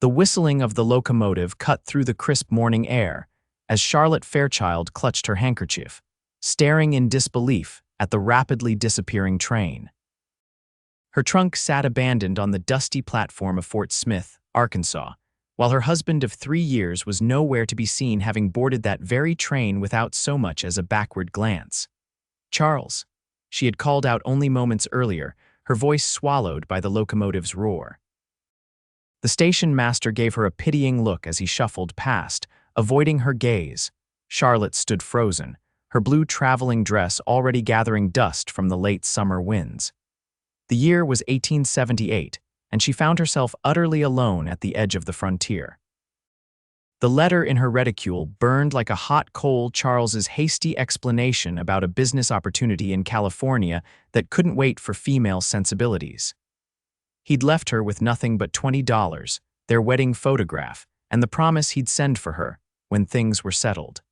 The whistling of the locomotive cut through the crisp morning air as Charlotte Fairchild clutched her handkerchief, staring in disbelief at the rapidly disappearing train. Her trunk sat abandoned on the dusty platform of Fort Smith, Arkansas, while her husband of 3 years was nowhere to be seen, having boarded that very train without so much as a backward glance. "Charles," she had called out only moments earlier, her voice swallowed by the locomotive's roar. The station master gave her a pitying look as he shuffled past, avoiding her gaze. Charlotte stood frozen, her blue traveling dress already gathering dust from the late summer winds. The year was 1878, and she found herself utterly alone at the edge of the frontier. The letter in her reticule burned like a hot coal. Charles's hasty explanation about a business opportunity in California that couldn't wait for female sensibilities. He'd left her with nothing but $20, their wedding photograph, and the promise he'd send for her when things were settled.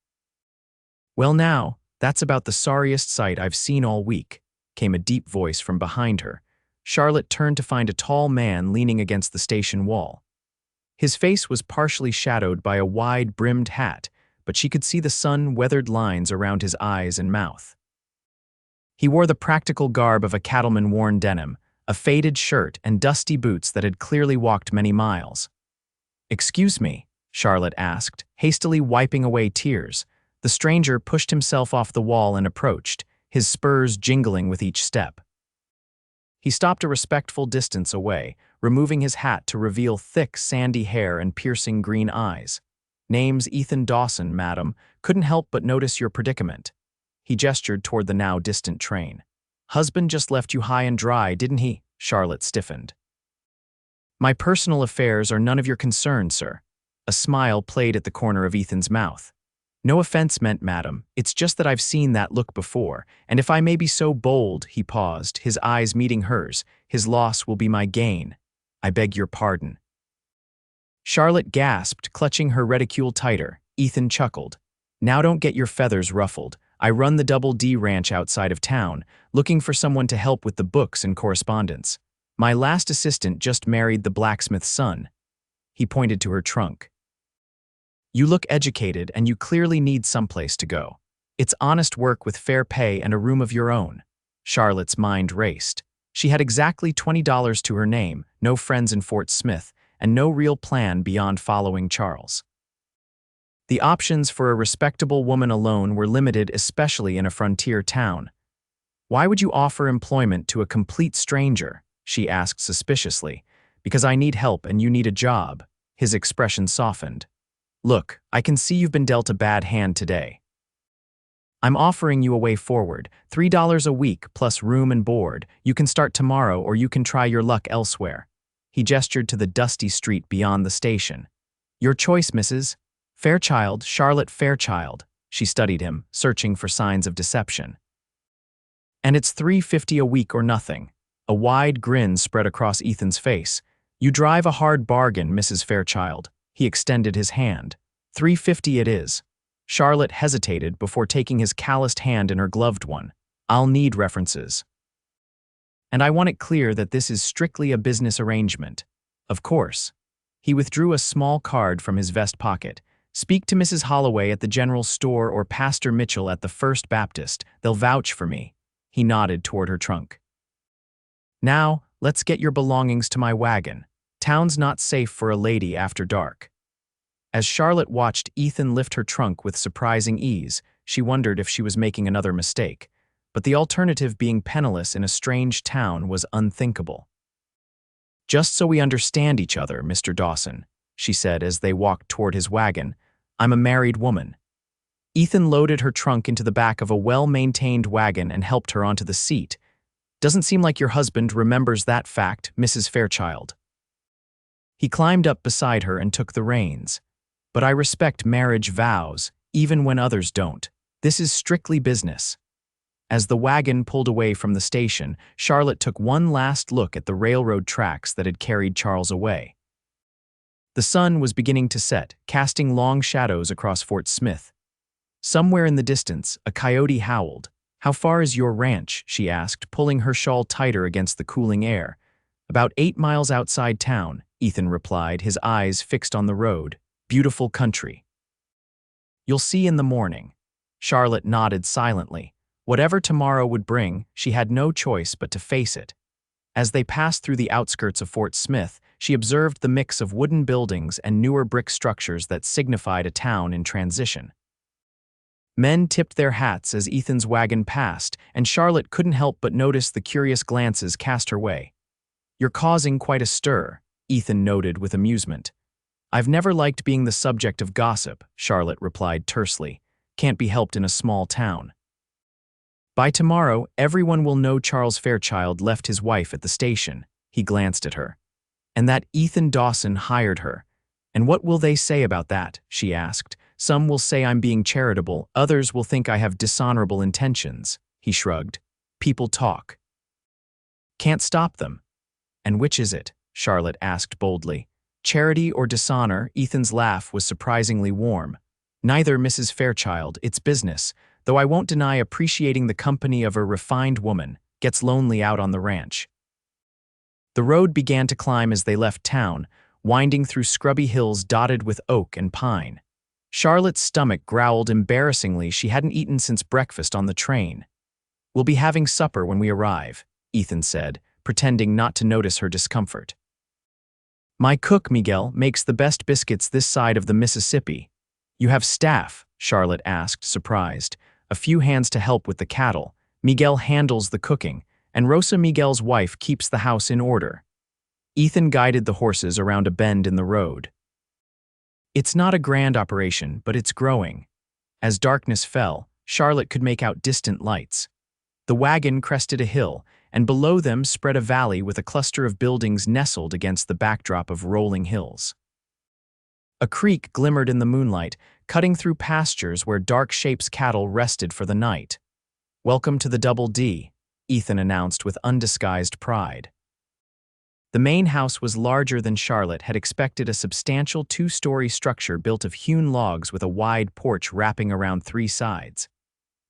"Well now, that's about the sorriest sight I've seen all week," came a deep voice from behind her. Charlotte turned to find a tall man leaning against the station wall. His face was partially shadowed by a wide-brimmed hat, but she could see the sun-weathered lines around his eyes and mouth. He wore the practical garb of a cattleman-worn denim, a faded shirt, and dusty boots that had clearly walked many miles. "Excuse me," Charlotte asked, hastily wiping away tears. The stranger pushed himself off the wall and approached, his spurs jingling with each step. He stopped a respectful distance away, removing his hat to reveal thick, sandy hair and piercing green eyes. "Name's Ethan Dawson, madam. Couldn't help but notice your predicament." He gestured toward the now distant train. "Husband just left you high and dry, didn't he?" Charlotte stiffened. "My personal affairs are none of your concern, sir." A smile played at the corner of Ethan's mouth. "No offense meant, madam. It's just that I've seen that look before, and if I may be so bold," he paused, his eyes meeting hers, "his loss will be my gain. I beg your pardon." Charlotte gasped, clutching her reticule tighter. Ethan chuckled. "Now don't get your feathers ruffled. I run the Double D ranch outside of town, looking for someone to help with the books and correspondence. My last assistant just married the blacksmith's son." He pointed to her trunk. "You look educated, and you clearly need someplace to go. It's honest work with fair pay and a room of your own." Charlotte's mind raced. She had exactly $20 to her name, no friends in Fort Smith, and no real plan beyond following Charles. The options for a respectable woman alone were limited, especially in a frontier town. "Why would you offer employment to a complete stranger?" she asked suspiciously. "Because I need help and you need a job." His expression softened. "Look, I can see you've been dealt a bad hand today. I'm offering you a way forward, $3 a week plus room and board. You can start tomorrow or you can try your luck elsewhere." He gestured to the dusty street beyond the station. "Your choice, Mrs. Fairchild, Charlotte Fairchild." She studied him, searching for signs of deception. "And it's $3.50 a week or nothing." A wide grin spread across Ethan's face. "You drive a hard bargain, Mrs. Fairchild." He extended his hand. $3.50 it is." Charlotte hesitated before taking his calloused hand in her gloved one. "I'll need references. And I want it clear that this is strictly a business arrangement." "Of course." He withdrew a small card from his vest pocket. "Speak to Mrs. Holloway at the general store or Pastor Mitchell at the First Baptist. They'll vouch for me." He nodded toward her trunk. "Now, let's get your belongings to my wagon. Town's not safe for a lady after dark." As Charlotte watched Ethan lift her trunk with surprising ease, she wondered if she was making another mistake. But the alternative, being penniless in a strange town, was unthinkable. "Just so we understand each other, Mr. Dawson," she said as they walked toward his wagon, "I'm a married woman." Ethan loaded her trunk into the back of a well-maintained wagon and helped her onto the seat. "Doesn't seem like your husband remembers that fact, Mrs. Fairchild." He climbed up beside her and took the reins. "But I respect marriage vows, even when others don't. This is strictly business." As the wagon pulled away from the station, Charlotte took one last look at the railroad tracks that had carried Charles away. The sun was beginning to set, casting long shadows across Fort Smith. Somewhere in the distance, a coyote howled. "How far is your ranch?" she asked, pulling her shawl tighter against the cooling air. "About 8 miles outside town," Ethan replied, his eyes fixed on the road. Beautiful country. You'll see in the morning. Charlotte nodded silently. Whatever tomorrow would bring, she had no choice but to face it. As they passed through the outskirts of Fort Smith, she observed the mix of wooden buildings and newer brick structures that signified a town in transition. Men tipped their hats as Ethan's wagon passed, and Charlotte couldn't help but notice the curious glances cast her way. "You're causing quite a stir," Ethan noted with amusement. "I've never liked being the subject of gossip," Charlotte replied tersely. "Can't be helped in a small town." "By tomorrow, everyone will know Charles Fairchild left his wife at the station," he glanced at her. "And that Ethan Dawson hired her. And what will they say about that?" she asked. "Some will say I'm being charitable, others will think I have dishonorable intentions," he shrugged. "People talk. Can't stop them." "And which is it?" Charlotte asked boldly. "Charity or dishonor?" Ethan's laugh was surprisingly warm. "Neither, Mrs. Fairchild, it's business, though I won't deny appreciating the company of a refined woman. Gets lonely out on the ranch." The road began to climb as they left town, winding through scrubby hills dotted with oak and pine. Charlotte's stomach growled embarrassingly. She hadn't eaten since breakfast on the train. "We'll be having supper when we arrive," Ethan said, pretending not to notice her discomfort. "My cook, Miguel, makes the best biscuits this side of the Mississippi." "You have staff?" Charlotte asked, surprised. "A few hands to help with the cattle. Miguel handles the cooking, and Rosa, Miguel's wife, keeps the house in order." Ethan guided the horses around a bend in the road. "It's not a grand operation, but it's growing." As darkness fell, Charlotte could make out distant lights. The wagon crested a hill, and below them spread a valley with a cluster of buildings nestled against the backdrop of rolling hills. A creek glimmered in the moonlight, cutting through pastures where dark shapes cattle rested for the night. "Welcome to the Double D," Ethan announced with undisguised pride. The main house was larger than Charlotte had expected, a substantial two-story structure built of hewn logs with a wide porch wrapping around three sides.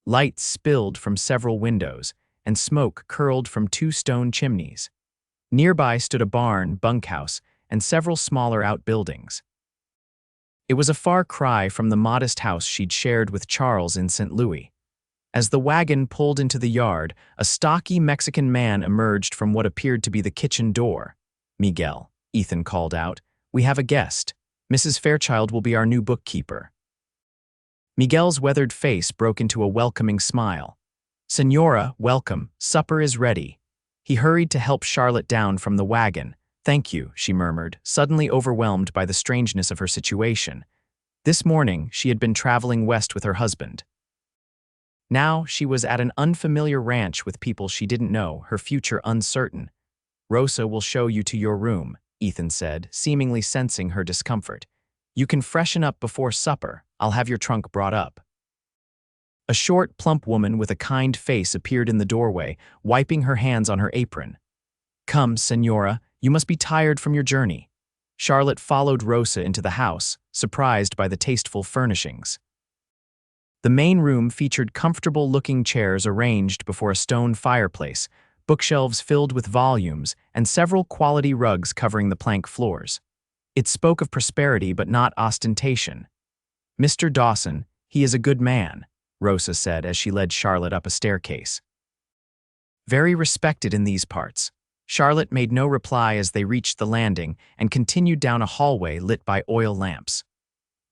Light spilled from several windows, and smoke curled from two stone chimneys. Nearby stood a barn, bunkhouse, and several smaller outbuildings. It was a far cry from the modest house she'd shared with Charles in St. Louis. As the wagon pulled into the yard, a stocky Mexican man emerged from what appeared to be the kitchen door. "Miguel," Ethan called out, "we have a guest. Mrs. Fairchild will be our new bookkeeper." Miguel's weathered face broke into a welcoming smile. "Señora, welcome. Supper is ready." He hurried to help Charlotte down from the wagon. "Thank you," she murmured, suddenly overwhelmed by the strangeness of her situation. This morning, she had been traveling west with her husband. Now she was at an unfamiliar ranch with people she didn't know, her future uncertain. "Rosa will show you to your room," Ethan said, seemingly sensing her discomfort. "You can freshen up before supper. I'll have your trunk brought up." A short, plump woman with a kind face appeared in the doorway, wiping her hands on her apron. "Come, Señora, you must be tired from your journey." Charlotte followed Rosa into the house, surprised by the tasteful furnishings. The main room featured comfortable-looking chairs arranged before a stone fireplace, bookshelves filled with volumes, and several quality rugs covering the plank floors. It spoke of prosperity but not ostentation. "Mr. Dawson, he is a good man," Rosa said as she led Charlotte up a staircase. "Very respected in these parts." Charlotte made no reply as they reached the landing and continued down a hallway lit by oil lamps.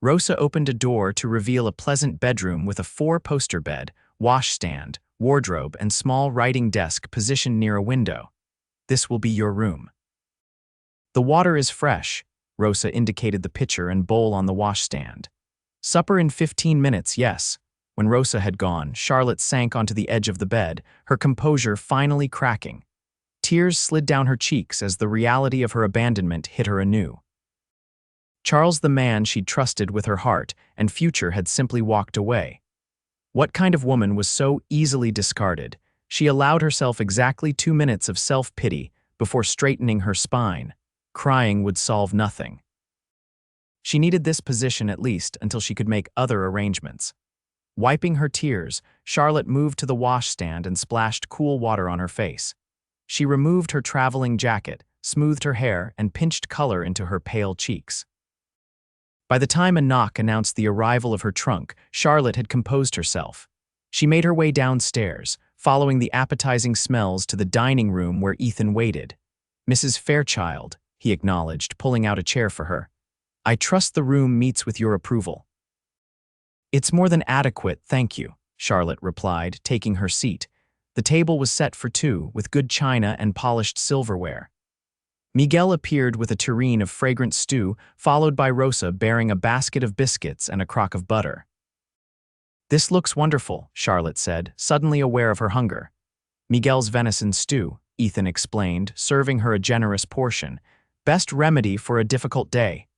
Rosa opened a door to reveal a pleasant bedroom with a four-poster bed, washstand, wardrobe, and small writing desk positioned near a window. "This will be your room." "The water is fresh," Rosa indicated the pitcher and bowl on the washstand. "Supper in 15 minutes, yes." When Rosa had gone, Charlotte sank onto the edge of the bed, her composure finally cracking. Tears slid down her cheeks as the reality of her abandonment hit her anew. Charles, the man she'd trusted with her heart and future, had simply walked away. What kind of woman was so easily discarded? She allowed herself exactly 2 minutes of self-pity before straightening her spine. Crying would solve nothing. She needed this position at least until she could make other arrangements. Wiping her tears, Charlotte moved to the washstand and splashed cool water on her face. She removed her traveling jacket, smoothed her hair, and pinched color into her pale cheeks. By the time a knock announced the arrival of her trunk, Charlotte had composed herself. She made her way downstairs, following the appetizing smells to the dining room where Ethan waited. "Mrs. Fairchild," he acknowledged, pulling out a chair for her. "I trust the room meets with your approval." "It's more than adequate, thank you," Charlotte replied, taking her seat. The table was set for two, with good china and polished silverware. Miguel appeared with a tureen of fragrant stew, followed by Rosa bearing a basket of biscuits and a crock of butter. "This looks wonderful," Charlotte said, suddenly aware of her hunger. "Miguel's venison stew," Ethan explained, serving her a generous portion. "Best remedy for a difficult day."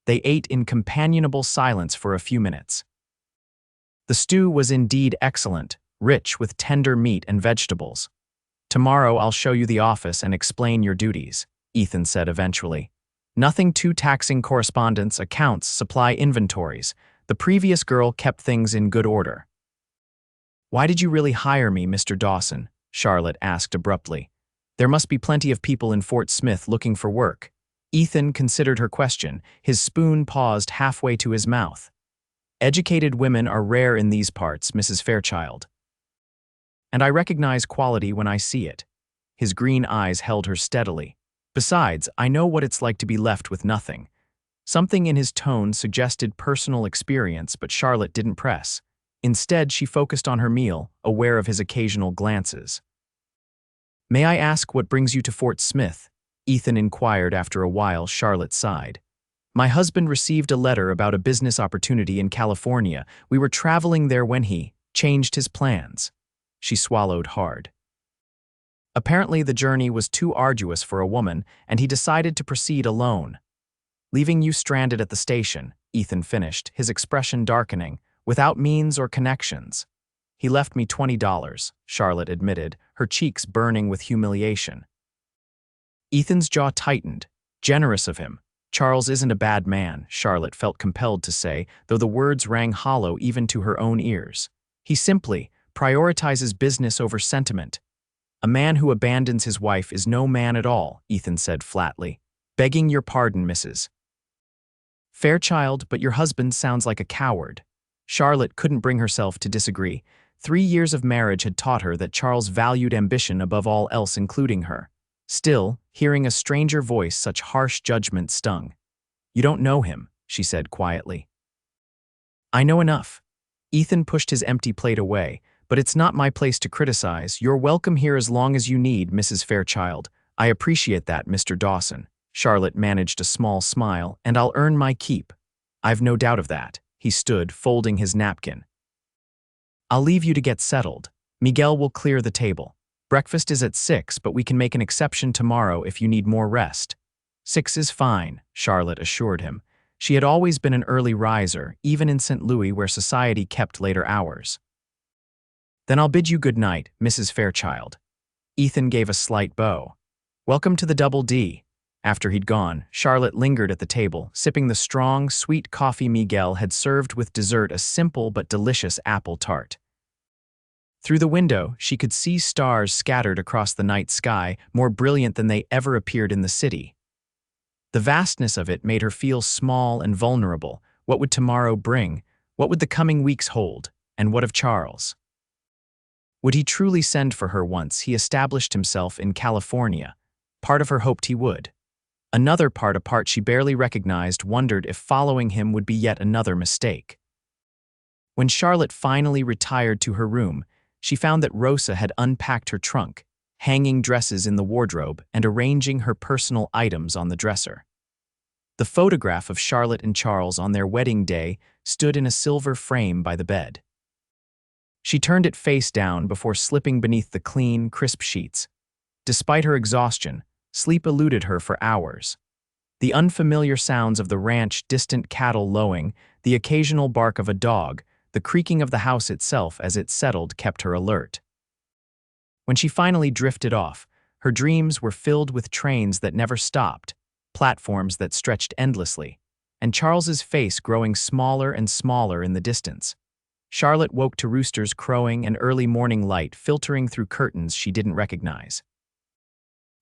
They ate in companionable silence for a few minutes. The stew was indeed excellent, rich with tender meat and vegetables. "Tomorrow I'll show you the office and explain your duties," Ethan said eventually. "Nothing too taxing: correspondence, accounts, supply inventories. The previous girl kept things in good order." "Why did you really hire me, Mr. Dawson?" Charlotte asked abruptly. "There must be plenty of people in Fort Smith looking for work." Ethan considered her question, his spoon paused halfway to his mouth. "Educated women are rare in these parts, Mrs. Fairchild. And I recognize quality when I see it." His green eyes held her steadily. "Besides, I know what it's like to be left with nothing." Something in his tone suggested personal experience, but Charlotte didn't press. Instead, she focused on her meal, aware of his occasional glances. "May I ask what brings you to Fort Smith?" Ethan inquired after a while. Charlotte sighed. "My husband received a letter about a business opportunity in California. We were traveling there when he changed his plans." She swallowed hard. "Apparently the journey was too arduous for a woman, and he decided to proceed alone. Leaving you stranded at the station," Ethan finished, his expression darkening, "without means or connections." "He left me $20, Charlotte admitted, her cheeks burning with humiliation. Ethan's jaw tightened. Generous of him. "Charles isn't a bad man," Charlotte felt compelled to say, though the words rang hollow even to her own ears. "He simply prioritizes business over sentiment." "A man who abandons his wife is no man at all," Ethan said flatly. "Begging your pardon, Mrs. Fairchild, but your husband sounds like a coward." Charlotte couldn't bring herself to disagree. 3 years of marriage had taught her that Charles valued ambition above all else, including her. Still, hearing a stranger voice such harsh judgment stung. "You don't know him," she said quietly. "I know enough." Ethan pushed his empty plate away. "But it's not my place to criticize. You're welcome here as long as you need, Mrs. Fairchild." "I appreciate that, Mr. Dawson." Charlotte managed a small smile. "And I'll earn my keep." "I've no doubt of that." He stood, folding his napkin. "I'll leave you to get settled. Miguel will clear the table. Breakfast is at 6, but we can make an exception tomorrow if you need more rest." "6 is fine," Charlotte assured him. She had always been an early riser, even in St. Louis where society kept later hours. "Then I'll bid you good night, Mrs. Fairchild." Ethan gave a slight bow. "Welcome to the Double D." After he'd gone, Charlotte lingered at the table, sipping the strong, sweet coffee Miguel had served with dessert, a simple but delicious apple tart. Through the window, she could see stars scattered across the night sky, more brilliant than they ever appeared in the city. The vastness of it made her feel small and vulnerable. What would tomorrow bring? What would the coming weeks hold? And what of Charles? Would he truly send for her once he established himself in California? Part of her hoped he would. Another part, a part she barely recognized, wondered if following him would be yet another mistake. When Charlotte finally retired to her room, she found that Rosa had unpacked her trunk, hanging dresses in the wardrobe and arranging her personal items on the dresser. The photograph of Charlotte and Charles on their wedding day stood in a silver frame by the bed. She turned it face down before slipping beneath the clean, crisp sheets. Despite her exhaustion, sleep eluded her for hours. The unfamiliar sounds of the ranch, distant cattle lowing, the occasional bark of a dog, the creaking of the house itself as it settled kept her alert. When she finally drifted off, her dreams were filled with trains that never stopped, platforms that stretched endlessly, and Charles's face growing smaller and smaller in the distance. Charlotte woke to roosters crowing and early morning light filtering through curtains she didn't recognize.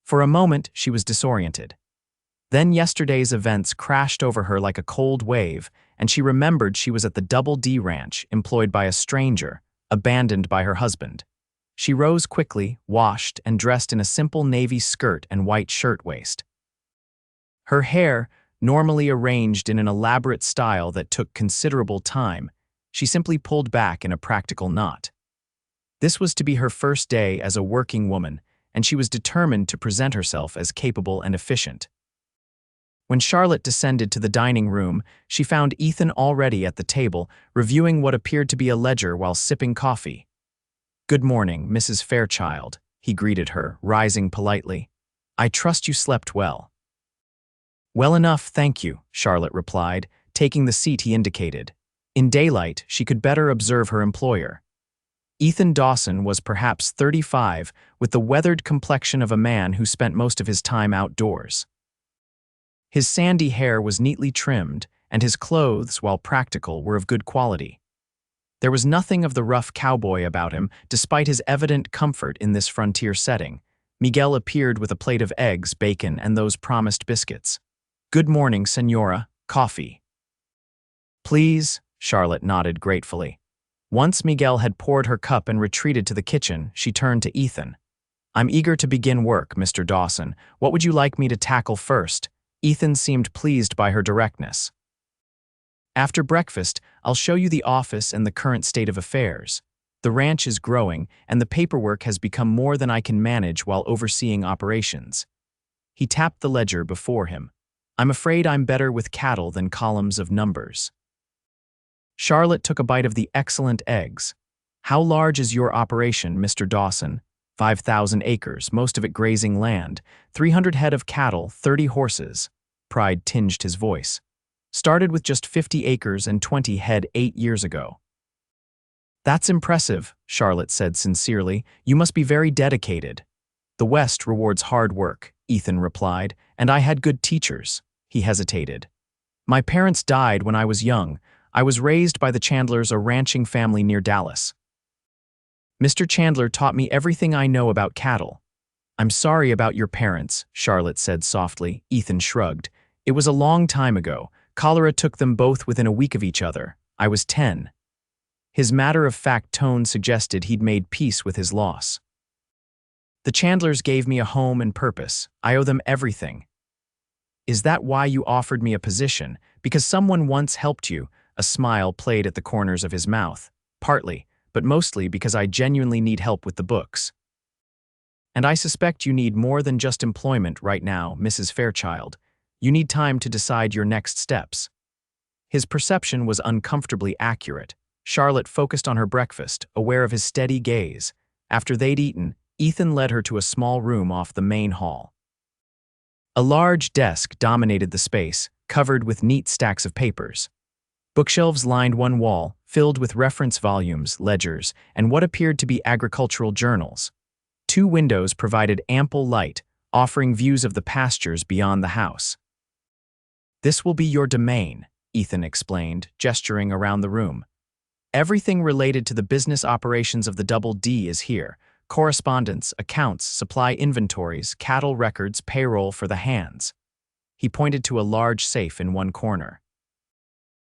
For a moment, she was disoriented. Then yesterday's events crashed over her like a cold wave, and she remembered she was at the Double D Ranch, employed by a stranger, abandoned by her husband. She rose quickly, washed, and dressed in a simple navy skirt and white shirtwaist. Her hair, normally arranged in an elaborate style that took considerable time, she simply pulled back in a practical knot. This was to be her first day as a working woman, and she was determined to present herself as capable and efficient. When Charlotte descended to the dining room, she found Ethan already at the table, reviewing what appeared to be a ledger while sipping coffee. "Good morning, Mrs. Fairchild," he greeted her, rising politely. "I trust you slept well." "Well enough, thank you," Charlotte replied, taking the seat he indicated. In daylight, she could better observe her employer. Ethan Dawson was perhaps 35, with the weathered complexion of a man who spent most of his time outdoors. His sandy hair was neatly trimmed, and his clothes, while practical, were of good quality. There was nothing of the rough cowboy about him, despite his evident comfort in this frontier setting. Miguel appeared with a plate of eggs, bacon, and those promised biscuits. "Good morning, Senora. Coffee." "Please," Charlotte nodded gratefully. Once Miguel had poured her cup and retreated to the kitchen, she turned to Ethan. "I'm eager to begin work, Mr. Dawson. What would you like me to tackle first?" Ethan seemed pleased by her directness. "After breakfast, I'll show you the office and the current state of affairs. The ranch is growing, and the paperwork has become more than I can manage while overseeing operations." He tapped the ledger before him. "I'm afraid I'm better with cattle than columns of numbers." Charlotte took a bite of the excellent eggs. "How large is your operation, Mr. Dawson?" 5,000 acres, most of it grazing land, 300 head of cattle, 30 horses. Pride tinged his voice. "Started with just 50 acres and 20 head 8 years ago." "That's impressive," Charlotte said sincerely. "You must be very dedicated." "The West rewards hard work," Ethan replied, "and I had good teachers." He hesitated. "My parents died when I was young. I was raised by the Chandlers, a ranching family near Dallas. Mr. Chandler taught me everything I know about cattle." "I'm sorry about your parents," Charlotte said softly. Ethan shrugged. "It was a long time ago. Cholera took them both within a week of each other. I was 10. His matter-of-fact tone suggested he'd made peace with his loss. "The Chandlers gave me a home and purpose. I owe them everything." "Is that why you offered me a position? Because someone once helped you?" A smile played at the corners of his mouth. "Partly, but mostly because I genuinely need help with the books." "And I suspect you need more than just employment right now, Mrs. Fairchild. You need time to decide your next steps." His perception was uncomfortably accurate. Charlotte focused on her breakfast, aware of his steady gaze. After they'd eaten, Ethan led her to a small room off the main hall. A large desk dominated the space, covered with neat stacks of papers. Bookshelves lined one wall, filled with reference volumes, ledgers, and what appeared to be agricultural journals. 2 windows provided ample light, offering views of the pastures beyond the house. "This will be your domain," Ethan explained, gesturing around the room. "Everything related to the business operations of the Double D is here. Correspondence, accounts, supply inventories, cattle records, payroll for the hands." He pointed to a large safe in one corner.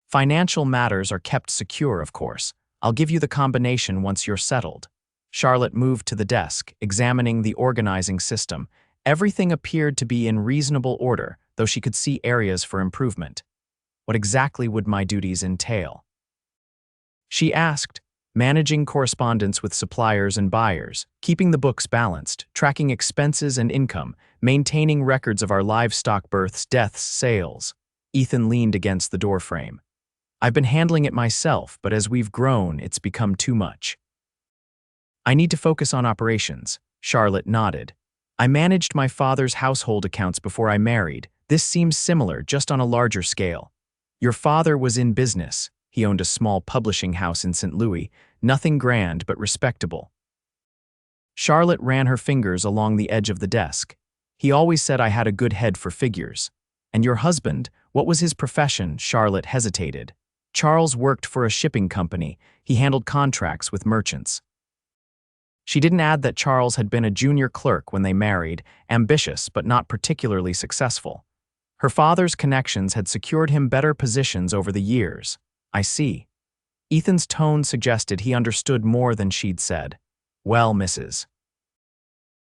"Financial matters are kept secure, of course. I'll give you the combination once you're settled." Charlotte moved to the desk, examining the organizing system. Everything appeared to be in reasonable order, though she could see areas for improvement. "What exactly would my duties entail?" she asked. "Managing correspondence with suppliers and buyers, keeping the books balanced, tracking expenses and income, maintaining records of our livestock births, deaths, sales." Ethan leaned against the doorframe. "I've been handling it myself, but as we've grown, it's become too much." "I need to focus on operations," Charlotte nodded. "I managed my father's household accounts before I married. This seems similar, just on a larger scale." "Your father was in business." He owned a small publishing house in St. Louis, nothing grand but respectable. Charlotte ran her fingers along the edge of the desk. "He always said I had a good head for figures." "And your husband, what was his profession?" Charlotte hesitated. "Charles worked for a shipping company. He handled contracts with merchants." She didn't add that Charles had been a junior clerk when they married, ambitious but not particularly successful. Her father's connections had secured him better positions over the years. I see. Ethan's tone suggested he understood more than she'd said. Well, Mrs.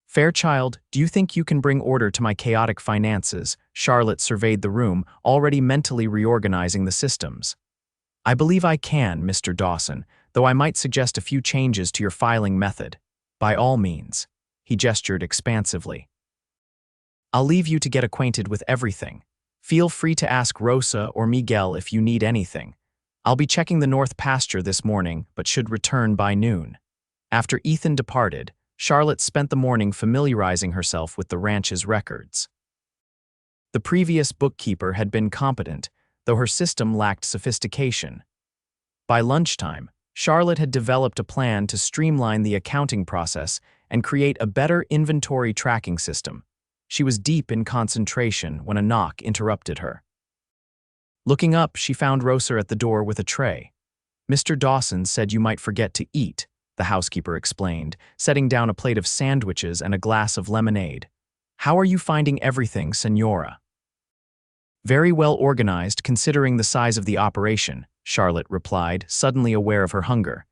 Fairchild, do you think you can bring order to my chaotic finances? Charlotte surveyed the room, already mentally reorganizing the systems. I believe I can, Mr. Dawson, though I might suggest a few changes to your filing method. By all means. He gestured expansively. I'll leave you to get acquainted with everything. Feel free to ask Rosa or Miguel if you need anything. I'll be checking the north pasture this morning, but should return by noon. After Ethan departed, Charlotte spent the morning familiarizing herself with the ranch's records. The previous bookkeeper had been competent, though her system lacked sophistication. By lunchtime, Charlotte had developed a plan to streamline the accounting process and create a better inventory tracking system. She was deep in concentration when a knock interrupted her. Looking up, she found Rosa at the door with a tray. Mr. Dawson said you might forget to eat, the housekeeper explained, setting down a plate of sandwiches and a glass of lemonade. How are you finding everything, Senora? Very well organized, considering the size of the operation, Charlotte replied, suddenly aware of her hunger.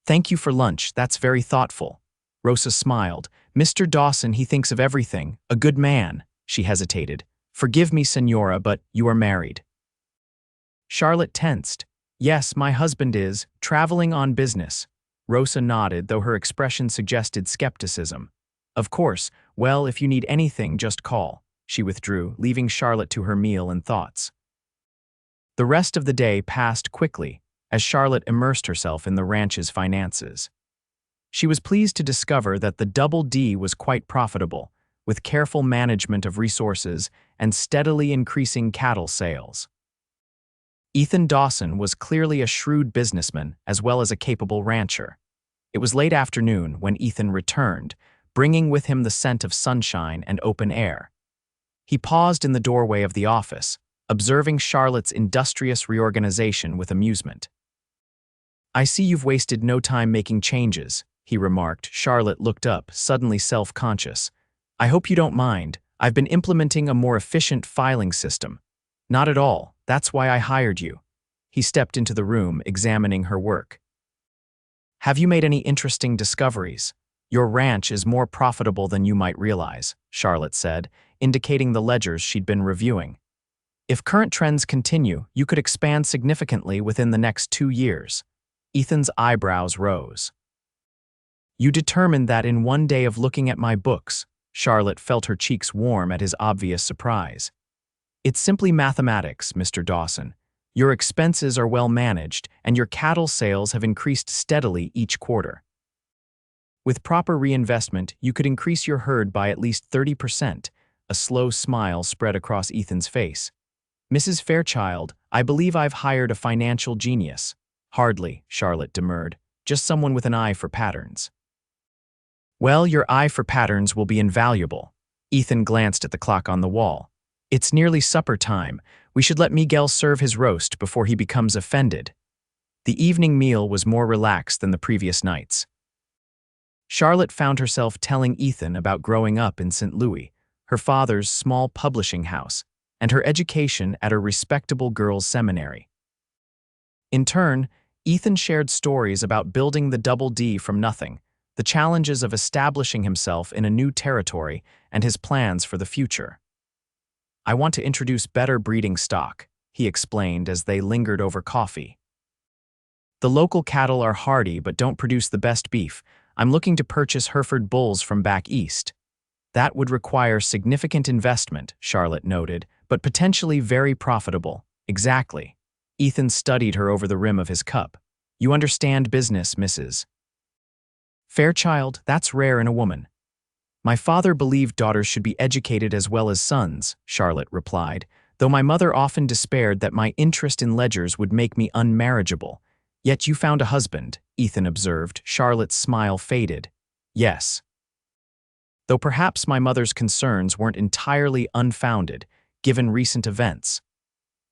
Thank you for lunch, that's very thoughtful. Rosa smiled. Mr. Dawson, he thinks of everything. A good man. She hesitated. Forgive me, Senora, but you are married. Charlotte tensed. Yes, my husband is, traveling on business. Rosa nodded, though her expression suggested skepticism. Of course, well, if you need anything, just call. She withdrew, leaving Charlotte to her meal and thoughts. The rest of the day passed quickly, as Charlotte immersed herself in the ranch's finances. She was pleased to discover that the Double D was quite profitable, with careful management of resources and steadily increasing cattle sales. Ethan Dawson was clearly a shrewd businessman as well as a capable rancher. It was late afternoon when Ethan returned, bringing with him the scent of sunshine and open air. He paused in the doorway of the office, observing Charlotte's industrious reorganization with amusement. I see you've wasted no time making changes, he remarked. Charlotte looked up, suddenly self-conscious. I hope you don't mind. I've been implementing a more efficient filing system. Not at all. That's why I hired you. He stepped into the room, examining her work. Have you made any interesting discoveries? Your ranch is more profitable than you might realize, Charlotte said, indicating the ledgers she'd been reviewing. If current trends continue, you could expand significantly within the next 2 years. Ethan's eyebrows rose. You determined that in one day of looking at my books. Charlotte felt her cheeks warm at his obvious surprise. It's simply mathematics, Mr. Dawson. Your expenses are well managed, and your cattle sales have increased steadily each quarter. With proper reinvestment, you could increase your herd by at least 30%. A slow smile spread across Ethan's face. Mrs. Fairchild, I believe I've hired a financial genius. Hardly, Charlotte demurred. Just someone with an eye for patterns. Well, your eye for patterns will be invaluable. Ethan glanced at the clock on the wall. It's nearly supper time. We should let Miguel serve his roast before he becomes offended. The evening meal was more relaxed than the previous nights. Charlotte found herself telling Ethan about growing up in St. Louis, her father's small publishing house, and her education at a respectable girls' seminary. In turn, Ethan shared stories about building the Double D from nothing, the challenges of establishing himself in a new territory, and his plans for the future. I want to introduce better breeding stock, he explained as they lingered over coffee. The local cattle are hardy but don't produce the best beef. I'm looking to purchase Hereford bulls from back east. That would require significant investment, Charlotte noted, but potentially very profitable. Exactly. Ethan studied her over the rim of his cup. You understand business, Mrs. Fairchild, that's rare in a woman. My father believed daughters should be educated as well as sons, Charlotte replied, though my mother often despaired that my interest in ledgers would make me unmarriageable. Yet you found a husband, Ethan observed. Charlotte's smile faded. Yes. Though perhaps my mother's concerns weren't entirely unfounded, given recent events.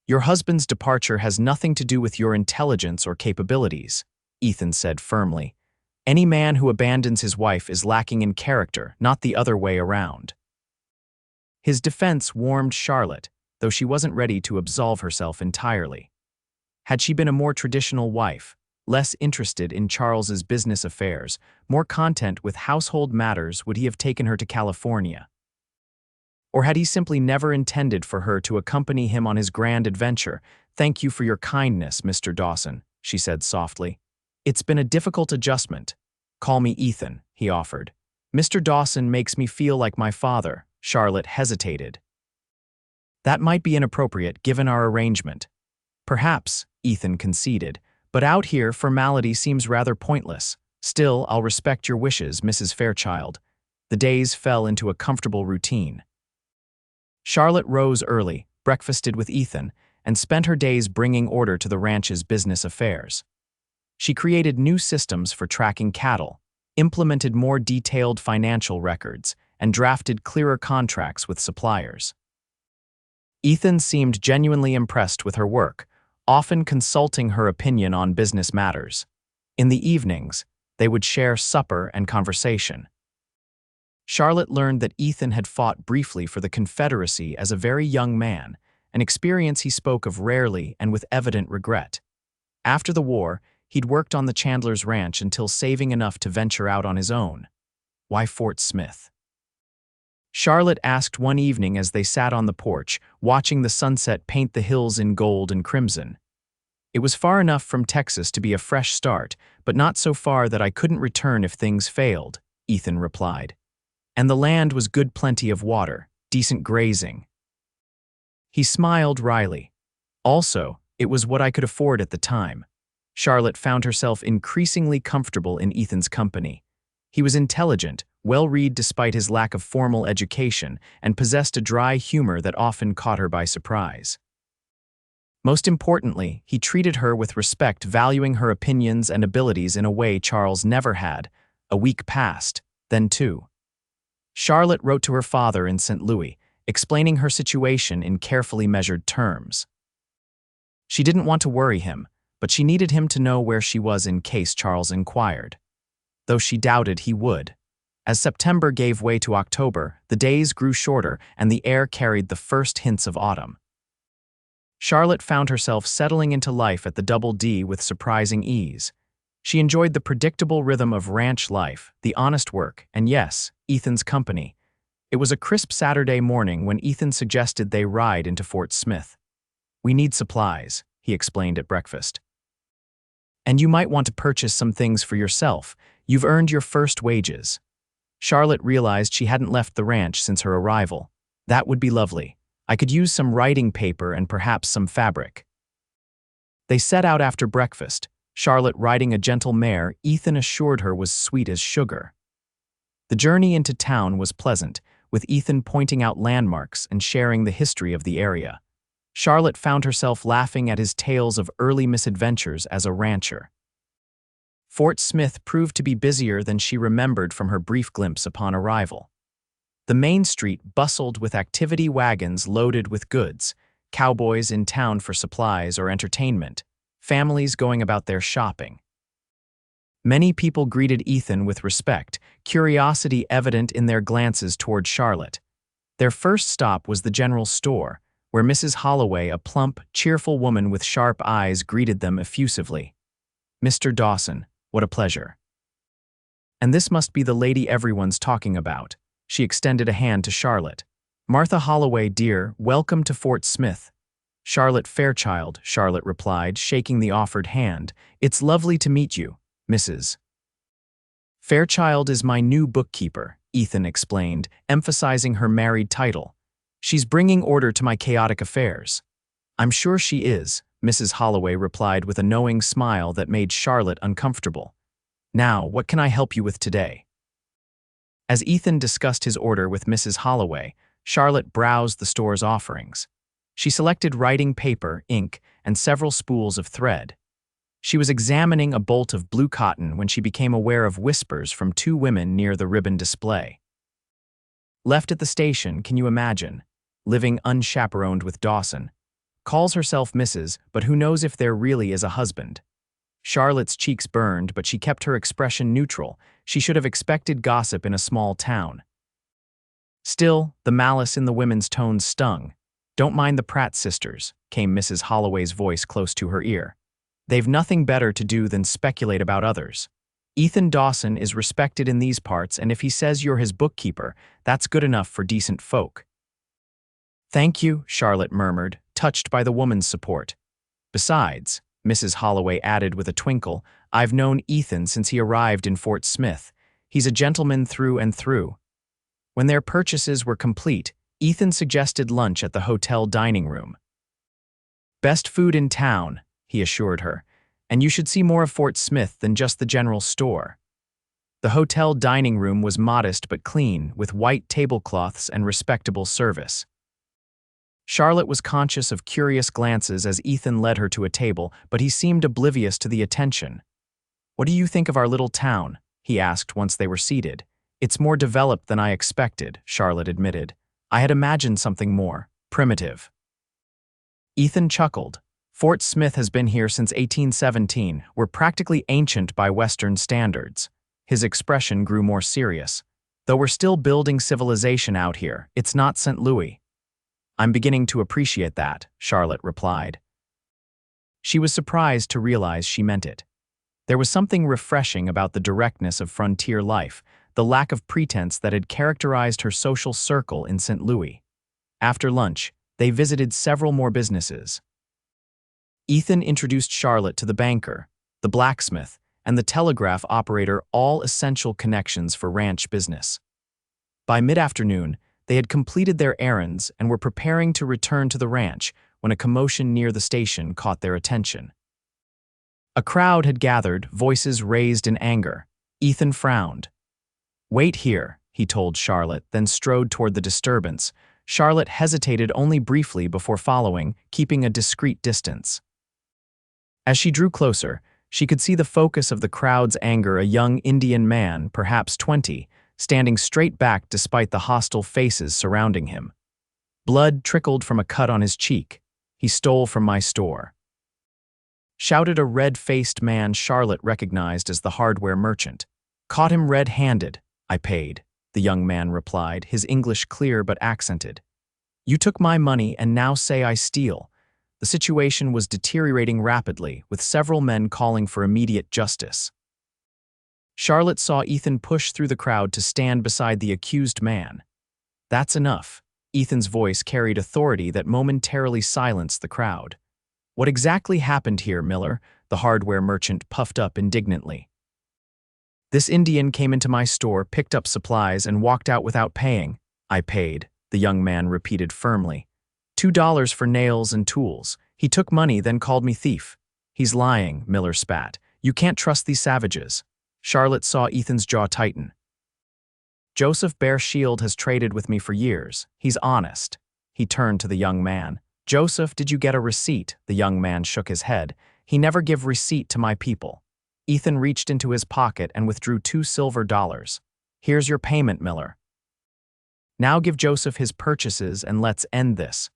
Your husband's departure has nothing to do with your intelligence or capabilities, Ethan said firmly. Any man who abandons his wife is lacking in character, not the other way around. His defense warmed Charlotte, though she wasn't ready to absolve herself entirely. Had she been a more traditional wife, less interested in Charles's business affairs, more content with household matters, would he have taken her to California? Or had he simply never intended for her to accompany him on his grand adventure? "Thank you for your kindness, Mr. Dawson," she said softly. "It's been a difficult adjustment." "Call me Ethan," he offered. "Mr. Dawson makes me feel like my father." Charlotte hesitated. "That might be inappropriate given our arrangement." "Perhaps," Ethan conceded, "but out here formality seems rather pointless. Still, I'll respect your wishes, Mrs. Fairchild." The days fell into a comfortable routine. Charlotte rose early, breakfasted with Ethan, and spent her days bringing order to the ranch's business affairs. She created new systems for tracking cattle, implemented more detailed financial records, and drafted clearer contracts with suppliers. Ethan seemed genuinely impressed with her work, often consulting her opinion on business matters. In the evenings, they would share supper and conversation. Charlotte learned that Ethan had fought briefly for the Confederacy as a very young man, an experience he spoke of rarely and with evident regret. After the war, he'd worked on the Chandler's ranch until saving enough to venture out on his own. Why Fort Smith? Charlotte asked one evening as they sat on the porch, watching the sunset paint the hills in gold and crimson. "It was far enough from Texas to be a fresh start, but not so far that I couldn't return if things failed," Ethan replied. "And the land was good, plenty of water, decent grazing." He smiled wryly. "Also, it was what I could afford at the time." Charlotte found herself increasingly comfortable in Ethan's company. He was intelligent, well-read despite his lack of formal education, and possessed a dry humor that often caught her by surprise. Most importantly, he treated her with respect, valuing her opinions and abilities in a way Charles never had. A week passed, then two. Charlotte wrote to her father in St. Louis, explaining her situation in carefully measured terms. She didn't want to worry him, but she needed him to know where she was in case Charles inquired. Though she doubted he would. As September gave way to October, the days grew shorter and the air carried the first hints of autumn. Charlotte found herself settling into life at the Double D with surprising ease. She enjoyed the predictable rhythm of ranch life, the honest work, and yes, Ethan's company. It was a crisp Saturday morning when Ethan suggested they ride into Fort Smith. "We need supplies," he explained at breakfast. "And you might want to purchase some things for yourself. You've earned your first wages." Charlotte realized she hadn't left the ranch since her arrival. "That would be lovely. I could use some writing paper and perhaps some fabric." They set out after breakfast, Charlotte riding a gentle mare Ethan assured her was sweet as sugar. The journey into town was pleasant, with Ethan pointing out landmarks and sharing the history of the area. Charlotte found herself laughing at his tales of early misadventures as a rancher. Fort Smith proved to be busier than she remembered from her brief glimpse upon arrival. The main street bustled with activity wagons loaded with goods, cowboys in town for supplies or entertainment, families going about their shopping. Many people greeted Ethan with respect, curiosity evident in their glances toward Charlotte. Their first stop was the general store, where Mrs. Holloway, a plump, cheerful woman with sharp eyes, greeted them effusively. "Mr. Dawson, what a pleasure. And this must be the lady everyone's talking about." She extended a hand to Charlotte. "Martha Holloway, dear, welcome to Fort Smith." "Charlotte Fairchild," Charlotte replied, shaking the offered hand. "It's lovely to meet you, Mrs. Fairchild is my new bookkeeper," Ethan explained, emphasizing her married title. "She's bringing order to my chaotic affairs." "I'm sure she is," Mrs. Holloway replied with a knowing smile that made Charlotte uncomfortable. "Now, what can I help you with today?" As Ethan discussed his order with Mrs. Holloway, Charlotte browsed the store's offerings. She selected writing paper, ink, and several spools of thread. She was examining a bolt of blue cotton when she became aware of whispers from two women near the ribbon display. Left at the station, can you imagine? Living unchaperoned with Dawson. Calls herself Mrs., but who knows if there really is a husband. Charlotte's cheeks burned, but she kept her expression neutral. She should have expected gossip in a small town. Still, the malice in the women's tones stung. "Don't mind the Pratt sisters," came Mrs. Holloway's voice close to her ear. "They've nothing better to do than speculate about others. Ethan Dawson is respected in these parts, and if he says you're his bookkeeper, that's good enough for decent folk." "Thank you," Charlotte murmured, touched by the woman's support. "Besides," Mrs. Holloway added with a twinkle, "I've known Ethan since he arrived in Fort Smith. He's a gentleman through and through." When their purchases were complete, Ethan suggested lunch at the hotel dining room. "Best food in town," he assured her, "and you should see more of Fort Smith than just the general store." The hotel dining room was modest but clean, with white tablecloths and respectable service. Charlotte was conscious of curious glances as Ethan led her to a table, but he seemed oblivious to the attention. "What do you think of our little town?" he asked once they were seated. "It's more developed than I expected," Charlotte admitted. "I had imagined something more primitive." Ethan chuckled. "Fort Smith has been here since 1817. We're practically ancient by Western standards." His expression grew more serious. "Though we're still building civilization out here, it's not St. Louis." "I'm beginning to appreciate that," Charlotte replied. She was surprised to realize she meant it. There was something refreshing about the directness of frontier life, the lack of pretense that had characterized her social circle in St. Louis. After lunch, they visited several more businesses. Ethan introduced Charlotte to the banker, the blacksmith, and the telegraph operator, all essential connections for ranch business. By mid-afternoon, they had completed their errands and were preparing to return to the ranch when a commotion near the station caught their attention. A crowd had gathered, voices raised in anger. Ethan frowned. "Wait here," he told Charlotte, then strode toward the disturbance. Charlotte hesitated only briefly before following, keeping a discreet distance. As she drew closer, she could see the focus of the crowd's anger, a young Indian man, perhaps 20, standing straight back despite the hostile faces surrounding him. Blood trickled from a cut on his cheek. "He stole from my store," shouted a red-faced man Charlotte recognized as the hardware merchant. "Caught him red-handed. I paid," the young man replied, his English clear but accented. "You took my money and now say I steal." The situation was deteriorating rapidly, with several men calling for immediate justice. Charlotte saw Ethan push through the crowd to stand beside the accused man. "That's enough." Ethan's voice carried authority that momentarily silenced the crowd. "What exactly happened here, Miller?" the hardware merchant puffed up indignantly. "This Indian came into my store, picked up supplies, and walked out without paying." "I paid," the young man repeated firmly. $2 for nails and tools. He took money, then called me thief." "He's lying," Miller spat. "You can't trust these savages." Charlotte saw Ethan's jaw tighten. "Joseph Fairchild has traded with me for years. He's honest." He turned to the young man. "Joseph, did you get a receipt?" The young man shook his head. "He never give receipt to my people." Ethan reached into his pocket and withdrew $2 silver. "Here's your payment, Miller. Now give Joseph his purchases and let's end this."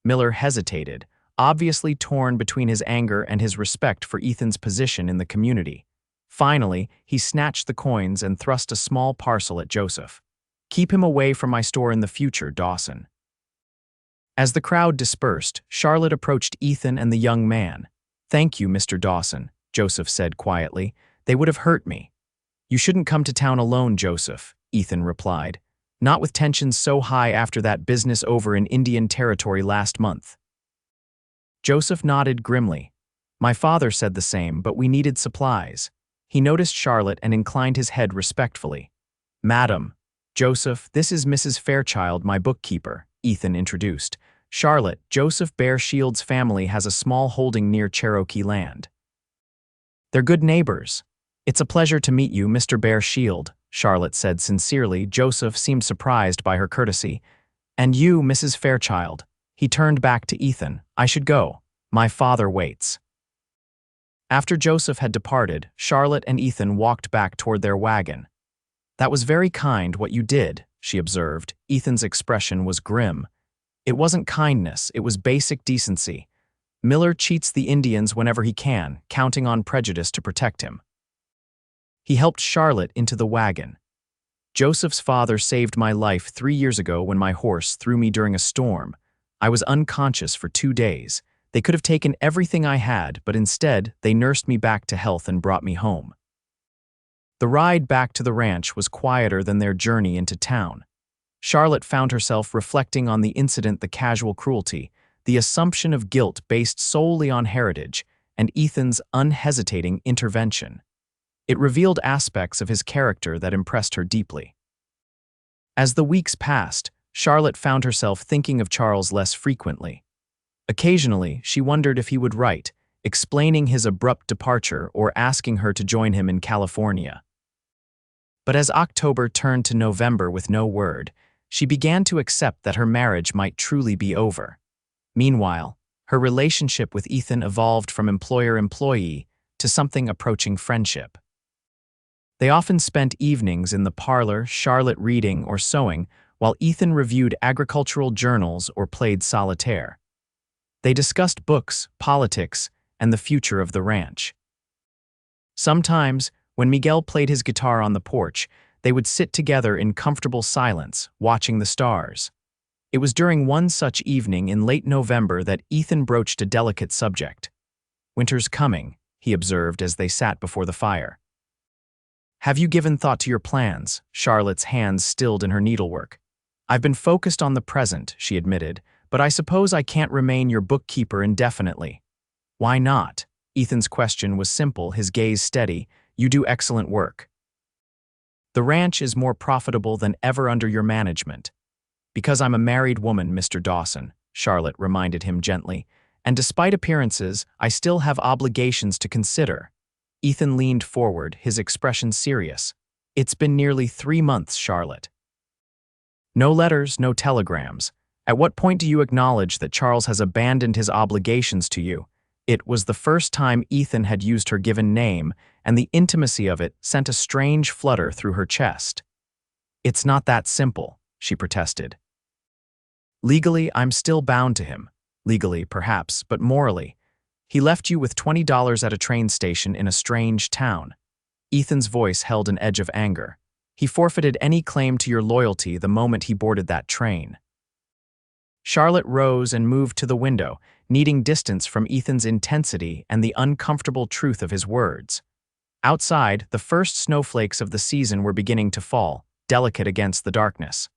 Miller hesitated, obviously torn between his anger and his respect for Ethan's position in the community. Finally, he snatched the coins and thrust a small parcel at Joseph. "Keep him away from my store in the future, Dawson." As the crowd dispersed, Charlotte approached Ethan and the young man. "Thank you, Mr. Dawson," Joseph said quietly. "They would have hurt me." "You shouldn't come to town alone, Joseph," Ethan replied. "Not with tensions so high after that business over in Indian Territory last month." Joseph nodded grimly. "My father said the same, but we needed supplies." He noticed Charlotte and inclined his head respectfully. "Madam, Joseph, this is Mrs. Fairchild, my bookkeeper," Ethan introduced. "Charlotte, Joseph Fairchild's family has a small holding near Cherokee land. They're good neighbors." "It's a pleasure to meet you, Mr. Fairchild," Charlotte said sincerely. Joseph seemed surprised by her courtesy. "And you, Mrs. Fairchild." He turned back to Ethan. "I should go. My father waits." After Joseph had departed, Charlotte and Ethan walked back toward their wagon. "That was very kind what you did," she observed. Ethan's expression was grim. "It wasn't kindness, it was basic decency. Miller cheats the Indians whenever he can, counting on prejudice to protect him. He helped Charlotte into the wagon. Joseph's father saved my life 3 years ago when my horse threw me during a storm. I was unconscious for 2 days. They could have taken everything I had, but instead, they nursed me back to health and brought me home. The ride back to the ranch was quieter than their journey into town. Charlotte found herself reflecting on the incident, the casual cruelty, the assumption of guilt based solely on heritage, and Ethan's unhesitating intervention. It revealed aspects of his character that impressed her deeply. As the weeks passed, Charlotte found herself thinking of Charles less frequently. Occasionally, she wondered if he would write, explaining his abrupt departure or asking her to join him in California. But as October turned to November with no word, she began to accept that her marriage might truly be over. Meanwhile, her relationship with Ethan evolved from employer-employee to something approaching friendship. They often spent evenings in the parlor, Charlotte reading or sewing, while Ethan reviewed agricultural journals or played solitaire. They discussed books, politics, and the future of the ranch. Sometimes, when Miguel played his guitar on the porch, they would sit together in comfortable silence, watching the stars. It was during one such evening in late November that Ethan broached a delicate subject. "Winter's coming," he observed as they sat before the fire. "Have you given thought to your plans?" Charlotte's hands stilled in her needlework. "I've been focused on the present," she admitted, "but I suppose I can't remain your bookkeeper indefinitely." "Why not?" Ethan's question was simple, his gaze steady. "You do excellent work. The ranch is more profitable than ever under your management." "Because I'm a married woman, Mr. Dawson," Charlotte reminded him gently, "and despite appearances, I still have obligations to consider." Ethan leaned forward, his expression serious. "It's been nearly 3 months, Charlotte. No letters, no telegrams. At what point do you acknowledge that Charles has abandoned his obligations to you?" It was the first time Ethan had used her given name, and the intimacy of it sent a strange flutter through her chest. "It's not that simple," she protested. "Legally, I'm still bound to him. Legally, perhaps, but morally. He left you with $20 at a train station in a strange town." Ethan's voice held an edge of anger. "He forfeited any claim to your loyalty the moment he boarded that train." Charlotte rose and moved to the window, needing distance from Ethan's intensity and the uncomfortable truth of his words. Outside, the first snowflakes of the season were beginning to fall, delicate against the darkness.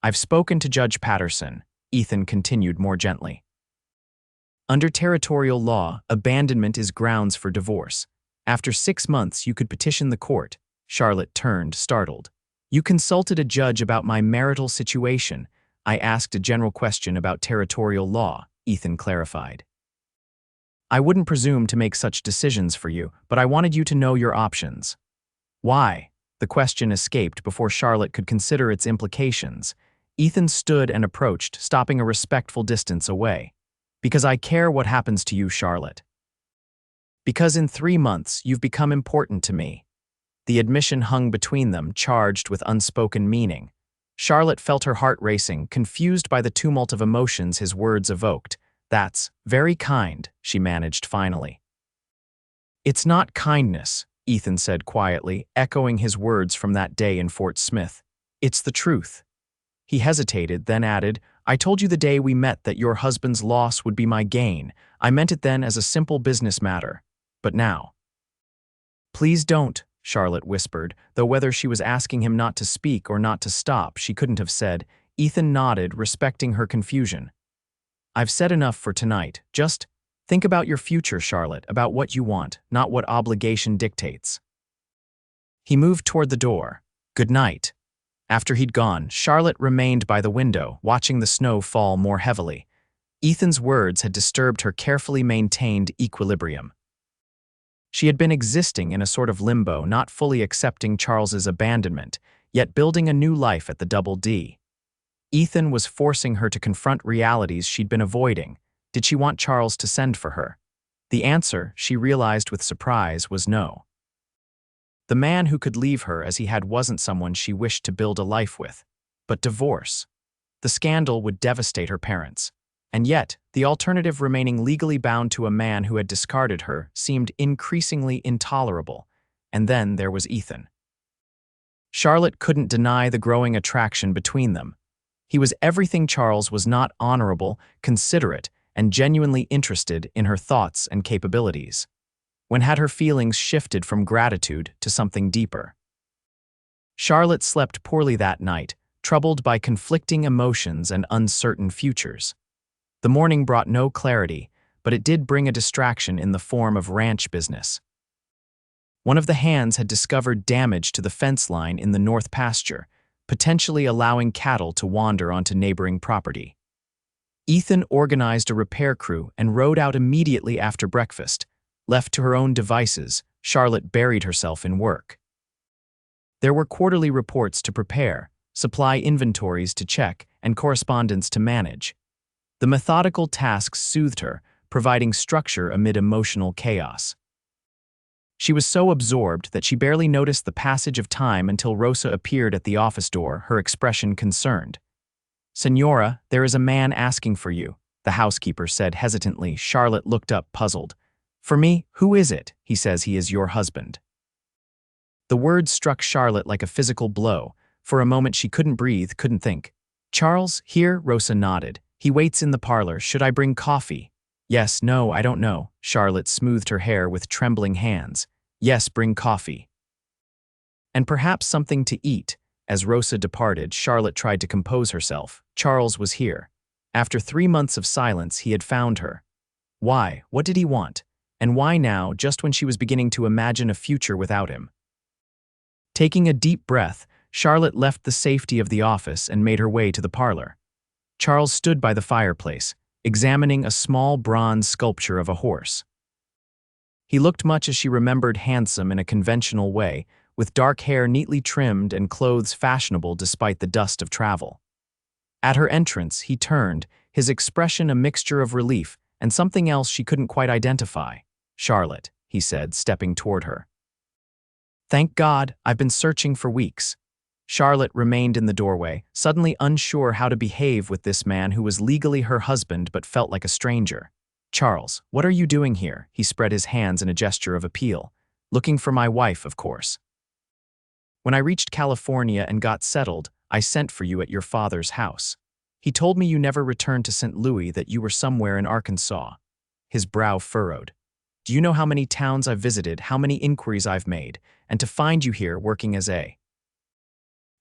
"I've spoken to Judge Patterson," Ethan continued more gently. "Under territorial law, abandonment is grounds for divorce. After 6 months, you could petition the court." Charlotte turned, startled. "You consulted a judge about my marital situation." "I asked a general question about territorial law," Ethan clarified. "I wouldn't presume to make such decisions for you, but I wanted you to know your options." "Why?" The question escaped before Charlotte could consider its implications. Ethan stood and approached, stopping a respectful distance away. "Because I care what happens to you, Charlotte. Because in 3 months, you've become important to me." The admission hung between them, charged with unspoken meaning. Charlotte felt her heart racing, confused by the tumult of emotions his words evoked. "That's very kind," she managed finally. "It's not kindness," Ethan said quietly, echoing his words from that day in Fort Smith. "It's the truth." He hesitated, then added, "I told you the day we met that your husband's loss would be my gain. I meant it then as a simple business matter. But now—" "Please don't," Charlotte whispered, though whether she was asking him not to speak or not to stop, she couldn't have said. Ethan nodded, respecting her confusion. "I've said enough for tonight. Just think about your future, Charlotte, about what you want, not what obligation dictates." He moved toward the door. "Good night." After he'd gone, Charlotte remained by the window, watching the snow fall more heavily. Ethan's words had disturbed her carefully maintained equilibrium. She had been existing in a sort of limbo, not fully accepting Charles's abandonment, yet building a new life at the Double D. Ethan was forcing her to confront realities she'd been avoiding. Did she want Charles to send for her? The answer, she realized with surprise, was no. The man who could leave her as he had wasn't someone she wished to build a life with. But divorce. The scandal would devastate her parents. And yet, the alternative remaining legally bound to a man who had discarded her seemed increasingly intolerable. And then there was Ethan. Charlotte couldn't deny the growing attraction between them. He was everything Charles was not: honorable, considerate, and genuinely interested in her thoughts and capabilities. When had her feelings shifted from gratitude to something deeper? Charlotte slept poorly that night, troubled by conflicting emotions and uncertain futures. The morning brought no clarity, but it did bring a distraction in the form of ranch business. One of the hands had discovered damage to the fence line in the north pasture, potentially allowing cattle to wander onto neighboring property. Ethan organized a repair crew and rode out immediately after breakfast. Left to her own devices, Charlotte buried herself in work. There were quarterly reports to prepare, supply inventories to check, and correspondence to manage. The methodical tasks soothed her, providing structure amid emotional chaos. She was so absorbed that she barely noticed the passage of time until Rosa appeared at the office door, her expression concerned. "Senora, there is a man asking for you," the housekeeper said hesitantly. Charlotte looked up, puzzled. "For me? Who is it?" "He says he is your husband." The words struck Charlotte like a physical blow. For a moment she couldn't breathe, couldn't think. "Charles, here?" Rosa nodded. "He waits in the parlor. Should I bring coffee?" "Yes, no, I don't know." Charlotte smoothed her hair with trembling hands. "Yes, bring coffee. And perhaps something to eat." As Rosa departed, Charlotte tried to compose herself. Charles was here. After 3 months of silence, he had found her. Why? What did he want? And why now, just when she was beginning to imagine a future without him? Taking a deep breath, Charlotte left the safety of the office and made her way to the parlor. Charles stood by the fireplace, examining a small bronze sculpture of a horse. He looked much as she remembered, handsome in a conventional way, with dark hair neatly trimmed and clothes fashionable despite the dust of travel. At her entrance, he turned, his expression a mixture of relief and something else she couldn't quite identify. "Charlotte," he said, stepping toward her. "Thank God, I've been searching for weeks." Charlotte remained in the doorway, suddenly unsure how to behave with this man who was legally her husband but felt like a stranger. "Charles, what are you doing here?" He spread his hands in a gesture of appeal. "Looking for my wife, of course. When I reached California and got settled, I sent for you at your father's house. He told me you never returned to St. Louis, that you were somewhere in Arkansas." His brow furrowed. "Do you know how many towns I've visited, how many inquiries I've made, and to find you here working as a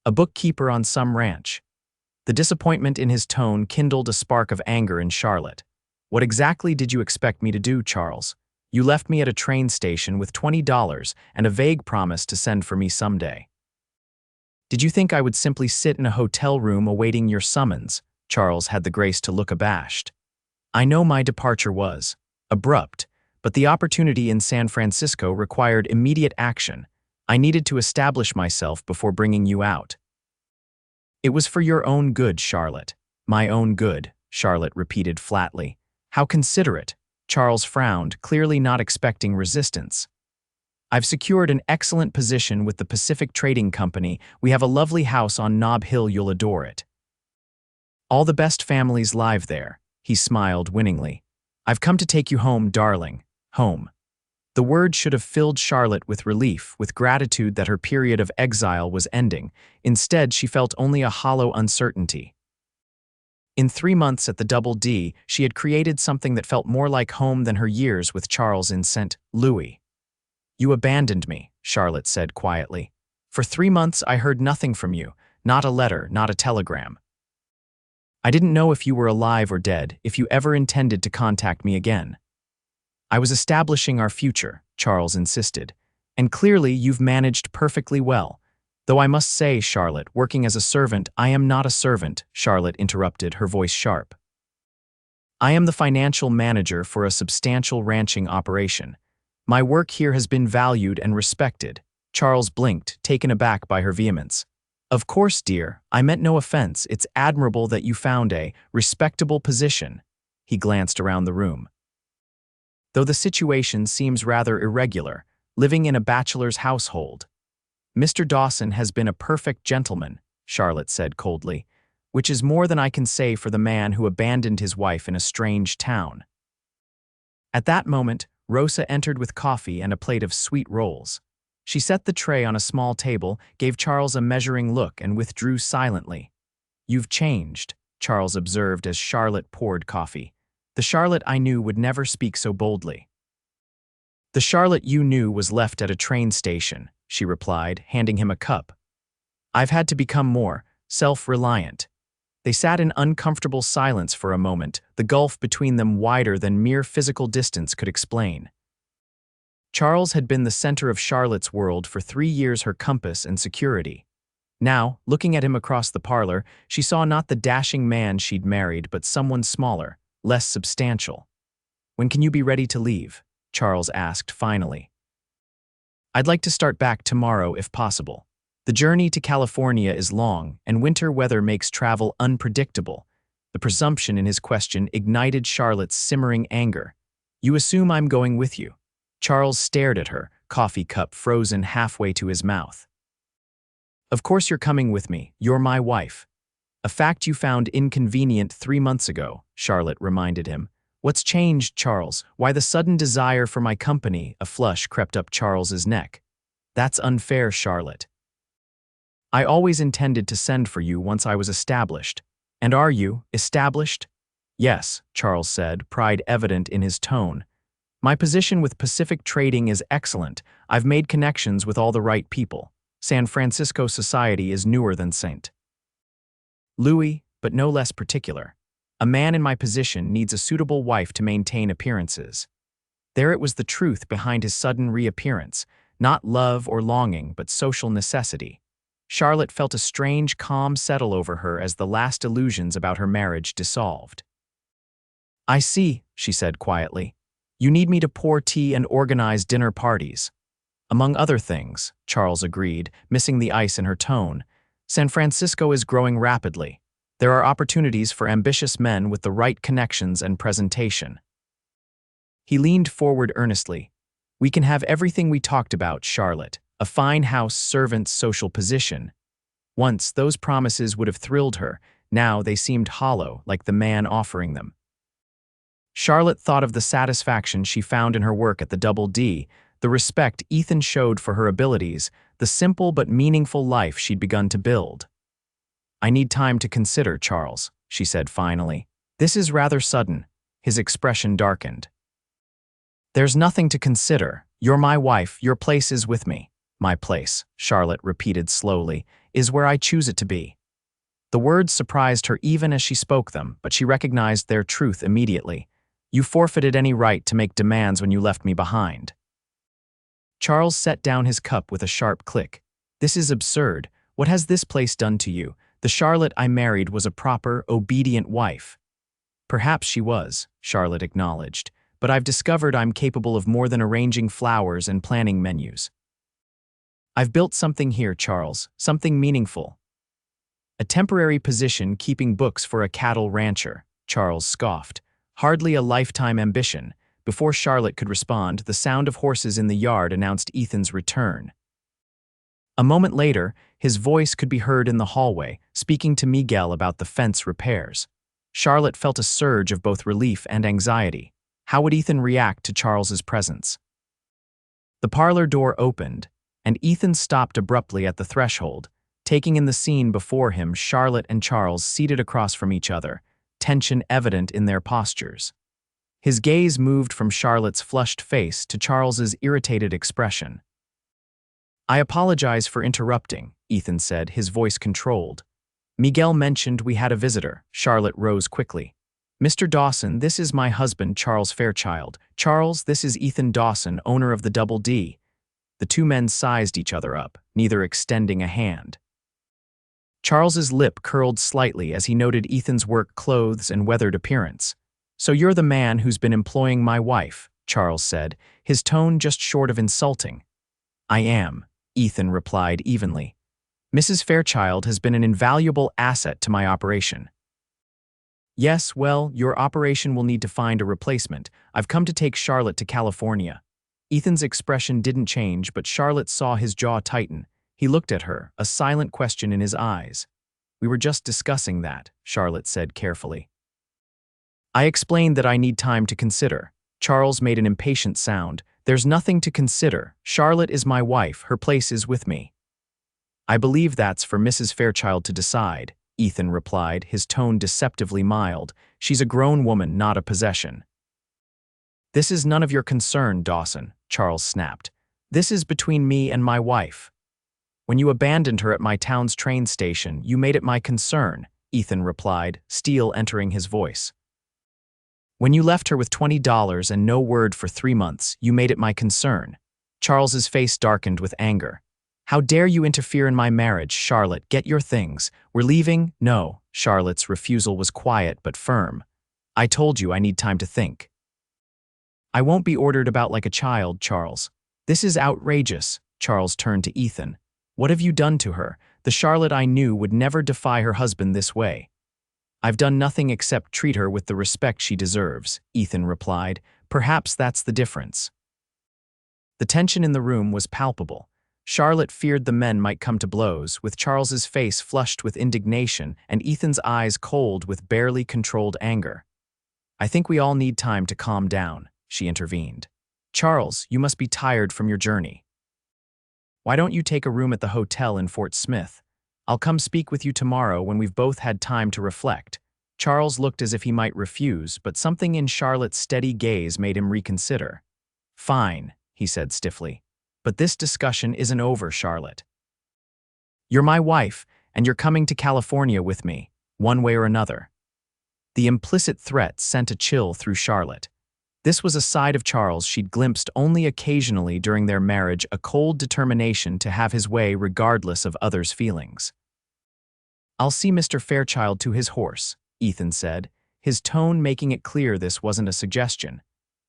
bookkeeper on some ranch?" The disappointment in his tone kindled a spark of anger in Charlotte. "What exactly did you expect me to do, Charles? You left me at a train station with $20 and a vague promise to send for me someday. Did you think I would simply sit in a hotel room awaiting your summons?" Charles had the grace to look abashed. "I know my departure was abrupt, but the opportunity in San Francisco required immediate action. I needed to establish myself before bringing you out." "It was for your own good, Charlotte." "My own good," Charlotte repeated flatly. "How considerate." Charles frowned, clearly not expecting resistance. "I've secured an excellent position with the Pacific Trading Company. We have a lovely house on Nob Hill. You'll adore it. All the best families live there." He smiled winningly. "I've come to take you home, darling. Home." The word should have filled Charlotte with relief, with gratitude that her period of exile was ending. Instead, she felt only a hollow uncertainty. In 3 months at the Double D, she had created something that felt more like home than her years with Charles in St. Louis. "You abandoned me," Charlotte said quietly. "For 3 months I heard nothing from you, not a letter, not a telegram. I didn't know if you were alive or dead, if you ever intended to contact me again." "I was establishing our future," Charles insisted. "And clearly you've managed perfectly well. Though I must say, Charlotte, working as a servant—" "I am not a servant," Charlotte interrupted, her voice sharp. "I am the financial manager for a substantial ranching operation. My work here has been valued and respected." Charles blinked, taken aback by her vehemence. "Of course, dear, I meant no offense. It's admirable that you found a respectable position." He glanced around the room. "Though the situation seems rather irregular, living in a bachelor's household." "Mr. Dawson has been a perfect gentleman," Charlotte said coldly. which is more than I can say for the man who abandoned his wife in a strange town. At that moment, Rosa entered with coffee and a plate of sweet rolls. She set the tray on a small table, gave Charles a measuring look, and withdrew silently. "You've changed," Charles observed as Charlotte poured coffee. "The Charlotte I knew would never speak so boldly." "The Charlotte you knew was left at a train station," she replied, handing him a cup. "I've had to become more self-reliant." They sat in uncomfortable silence for a moment, the gulf between them wider than mere physical distance could explain. Charles had been the center of Charlotte's world, for 3 years her compass and security. Now, looking at him across the parlor, she saw not the dashing man she'd married, but someone smaller, less substantial. "When can you be ready to leave?" Charles asked finally. "I'd like to start back tomorrow if possible. The journey to California is long, and winter weather makes travel unpredictable." The presumption in his question ignited Charlotte's simmering anger. "You assume I'm going with you." Charles stared at her, coffee cup frozen halfway to his mouth. "Of course you're coming with me. You're my wife." "A fact you found inconvenient 3 months ago," Charlotte reminded him. "What's changed, Charles? Why the sudden desire for my company?" A flush crept up Charles's neck. "That's unfair, Charlotte. I always intended to send for you once I was established." "And are you established?" "Yes," Charles said, pride evident in his tone. "My position with Pacific Trading is excellent. I've made connections with all the right people. San Francisco society is newer than St. Louis, but no less particular. A man in my position needs a suitable wife to maintain appearances." There it was, the truth behind his sudden reappearance, not love or longing, but social necessity. Charlotte felt a strange calm settle over her as the last illusions about her marriage dissolved. "I see," she said quietly. "You need me to pour tea and organize dinner parties." "Among other things," Charles agreed, missing the ice in her tone. "San Francisco is growing rapidly. There are opportunities for ambitious men with the right connections and presentation." He leaned forward earnestly. "We can have everything we talked about, Charlotte. A fine house, servants, social position." Once, those promises would have thrilled her. Now they seemed hollow, like the man offering them. Charlotte thought of the satisfaction she found in her work at the Double D, the respect Ethan showed for her abilities, the simple but meaningful life she'd begun to build. "I need time to consider, Charles," she said finally. "This is rather sudden." His expression darkened. "There's nothing to consider. You're my wife. Your place is with me." "My place," Charlotte repeated slowly, "is where I choose it to be." The words surprised her even as she spoke them, but she recognized their truth immediately. "You forfeited any right to make demands when you left me behind." Charles set down his cup with a sharp click. "This is absurd. What has this place done to you? The Charlotte I married was a proper, obedient wife." "Perhaps she was," Charlotte acknowledged, "but I've discovered I'm capable of more than arranging flowers and planning menus. I've built something here, Charles, something meaningful." "A temporary position keeping books for a cattle rancher," Charles scoffed. "Hardly a lifetime ambition." Before Charlotte could respond, the sound of horses in the yard announced Ethan's return. A moment later, his voice could be heard in the hallway, speaking to Miguel about the fence repairs. Charlotte felt a surge of both relief and anxiety. How would Ethan react to Charles's presence? The parlor door opened, and Ethan stopped abruptly at the threshold, taking in the scene before him, Charlotte and Charles seated across from each other, tension evident in their postures. His gaze moved from Charlotte's flushed face to Charles's irritated expression. "I apologize for interrupting," Ethan said, his voice controlled. "Miguel mentioned we had a visitor." Charlotte rose quickly. "Mr. Dawson, this is my husband, Charles Fairchild. Charles, this is Ethan Dawson, owner of the Double D." The two men sized each other up, neither extending a hand. Charles's lip curled slightly as he noted Ethan's work clothes and weathered appearance. "So you're the man who's been employing my wife," Charles said, his tone just short of insulting. "I am," Ethan replied evenly. "Mrs. Fairchild has been an invaluable asset to my operation." "Yes, well, your operation will need to find a replacement. I've come to take Charlotte to California." Ethan's expression didn't change, but Charlotte saw his jaw tighten. He looked at her, a silent question in his eyes. We were just discussing that, Charlotte said carefully. I explained that I need time to consider. Charles made an impatient sound. There's nothing to consider. Charlotte is my wife. Her place is with me. I believe that's for Mrs. Fairchild to decide, Ethan replied, his tone deceptively mild. She's a grown woman, not a possession. This is none of your concern, Dawson, Charles snapped. This is between me and my wife. When you abandoned her at my town's train station, you made it my concern, Ethan replied, steel entering his voice. When you left her with $20 and no word for 3 months, you made it my concern. Charles's face darkened with anger. How dare you interfere in my marriage, Charlotte? Get your things. We're leaving? No. Charlotte's refusal was quiet but firm. I told you I need time to think. I won't be ordered about like a child, Charles. This is outrageous. Charles turned to Ethan. What have you done to her? The Charlotte I knew would never defy her husband this way. I've done nothing except treat her with the respect she deserves, Ethan replied. Perhaps that's the difference. The tension in the room was palpable. Charlotte feared the men might come to blows, with Charles's face flushed with indignation and Ethan's eyes cold with barely controlled anger. I think we all need time to calm down, she intervened. Charles, you must be tired from your journey. Why don't you take a room at the hotel in Fort Smith? I'll come speak with you tomorrow when we've both had time to reflect. Charles looked as if he might refuse, but something in Charlotte's steady gaze made him reconsider. Fine, he said stiffly. But this discussion isn't over, Charlotte. You're my wife, and you're coming to California with me, one way or another. The implicit threat sent a chill through Charlotte. This was a side of Charles she'd glimpsed only occasionally during their marriage, a cold determination to have his way regardless of others' feelings. I'll see Mr. Fairchild to his horse, Ethan said, his tone making it clear this wasn't a suggestion.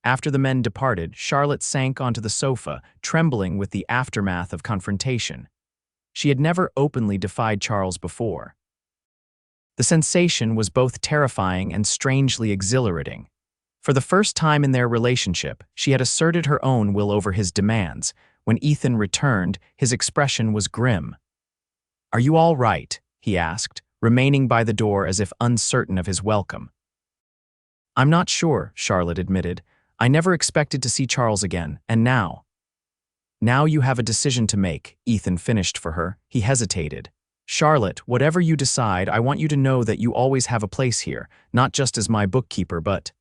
After the men departed, Charlotte sank onto the sofa, trembling with the aftermath of confrontation. She had never openly defied Charles before. The sensation was both terrifying and strangely exhilarating. For the first time in their relationship, she had asserted her own will over his demands. When Ethan returned, his expression was grim. Are you all right? He asked, remaining by the door as if uncertain of his welcome. I'm not sure, Charlotte admitted. I never expected to see Charles again, and now. Now you have a decision to make, Ethan finished for her. He hesitated. Charlotte, whatever you decide, I want you to know that you always have a place here, not just as my bookkeeper, but…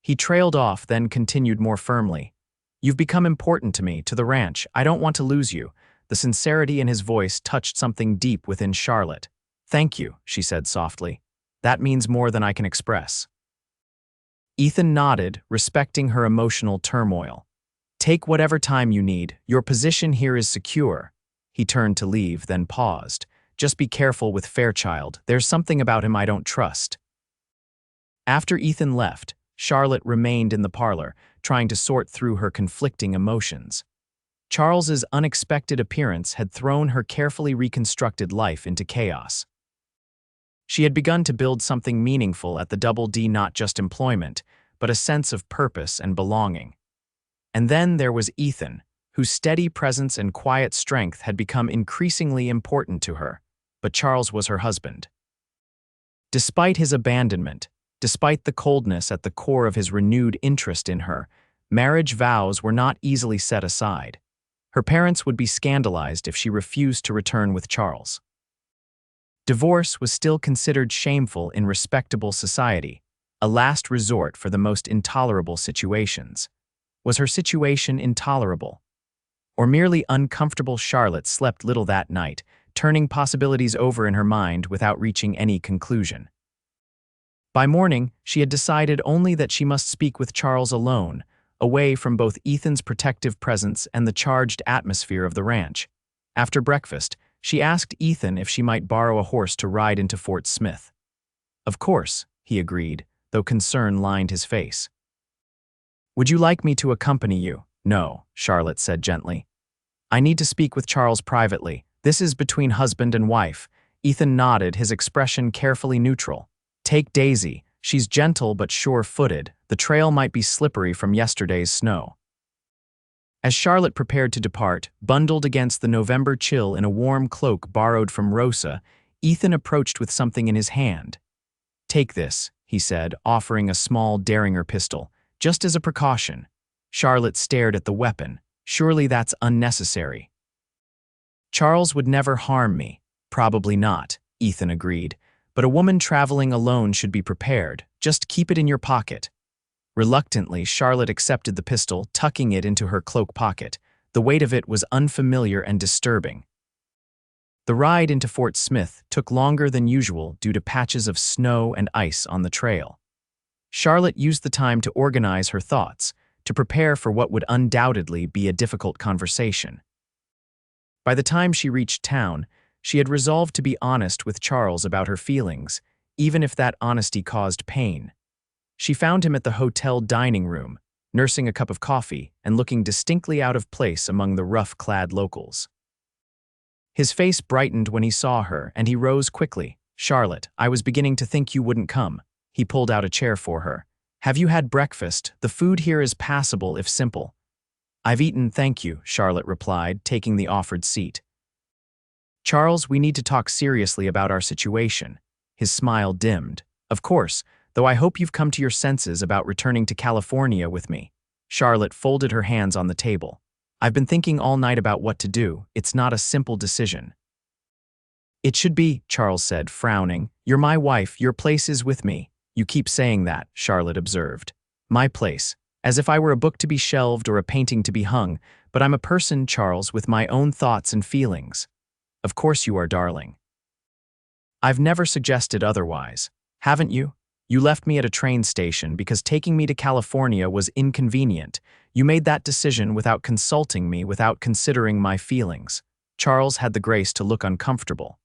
He trailed off, then continued more firmly. You've become important to me, to the ranch. I don't want to lose you. The sincerity in his voice touched something deep within Charlotte. Thank you, she said softly. That means more than I can express. Ethan nodded, respecting her emotional turmoil. Take whatever time you need. Your position here is secure. He turned to leave, then paused. Just be careful with Fairchild. There's something about him I don't trust. After Ethan left, Charlotte remained in the parlor, trying to sort through her conflicting emotions. Charles's unexpected appearance had thrown her carefully reconstructed life into chaos. She had begun to build something meaningful at the Double D, not just employment, but a sense of purpose and belonging. And then there was Ethan, whose steady presence and quiet strength had become increasingly important to her, but Charles was her husband. Despite his abandonment, despite the coldness at the core of his renewed interest in her, marriage vows were not easily set aside. Her parents would be scandalized if she refused to return with Charles. Divorce was still considered shameful in respectable society, a last resort for the most intolerable situations. Was her situation intolerable? Or merely uncomfortable? Charlotte slept little that night, turning possibilities over in her mind without reaching any conclusion. By morning, she had decided only that she must speak with Charles alone, away from both Ethan's protective presence and the charged atmosphere of the ranch. After breakfast, she asked Ethan if she might borrow a horse to ride into Fort Smith. Of course, he agreed, though concern lined his face. Would you like me to accompany you? No, Charlotte said gently. I need to speak with Charles privately. This is between husband and wife. Ethan nodded, his expression carefully neutral. Take Daisy. She's gentle but sure-footed. The trail might be slippery from yesterday's snow. As Charlotte prepared to depart, bundled against the November chill in a warm cloak borrowed from Rosa, Ethan approached with something in his hand. "Take this," he said, offering a small Derringer pistol, "just as a precaution." Charlotte stared at the weapon. "Surely that's unnecessary." "Charles would never harm me." "Probably not," Ethan agreed. "But a woman traveling alone should be prepared. Just keep it in your pocket." Reluctantly, Charlotte accepted the pistol, tucking it into her cloak pocket. The weight of it was unfamiliar and disturbing. The ride into Fort Smith took longer than usual due to patches of snow and ice on the trail. Charlotte used the time to organize her thoughts, to prepare for what would undoubtedly be a difficult conversation. By the time she reached town, she had resolved to be honest with Charles about her feelings, even if that honesty caused pain. She found him at the hotel dining room, nursing a cup of coffee and looking distinctly out of place among the rough-clad locals. His face brightened when he saw her, and he rose quickly. "Charlotte, I was beginning to think you wouldn't come." He pulled out a chair for her. "Have you had breakfast? The food here is passable if simple." "I've eaten, thank you," Charlotte replied, taking the offered seat. "Charles, we need to talk seriously about our situation." His smile dimmed. "Of course, though I hope you've come to your senses about returning to California with me." Charlotte folded her hands on the table. "I've been thinking all night about what to do. It's not a simple decision." "It should be," Charles said, frowning. "You're my wife, your place is with me." "You keep saying that," Charlotte observed. "My place. As if I were a book to be shelved or a painting to be hung, but I'm a person, Charles, with my own thoughts and feelings." "Of course you are, darling." "I've never suggested otherwise. Haven't you? You left me at a train station because taking me to California was inconvenient. You made that decision without consulting me, without considering my feelings." Charles had the grace to look uncomfortable.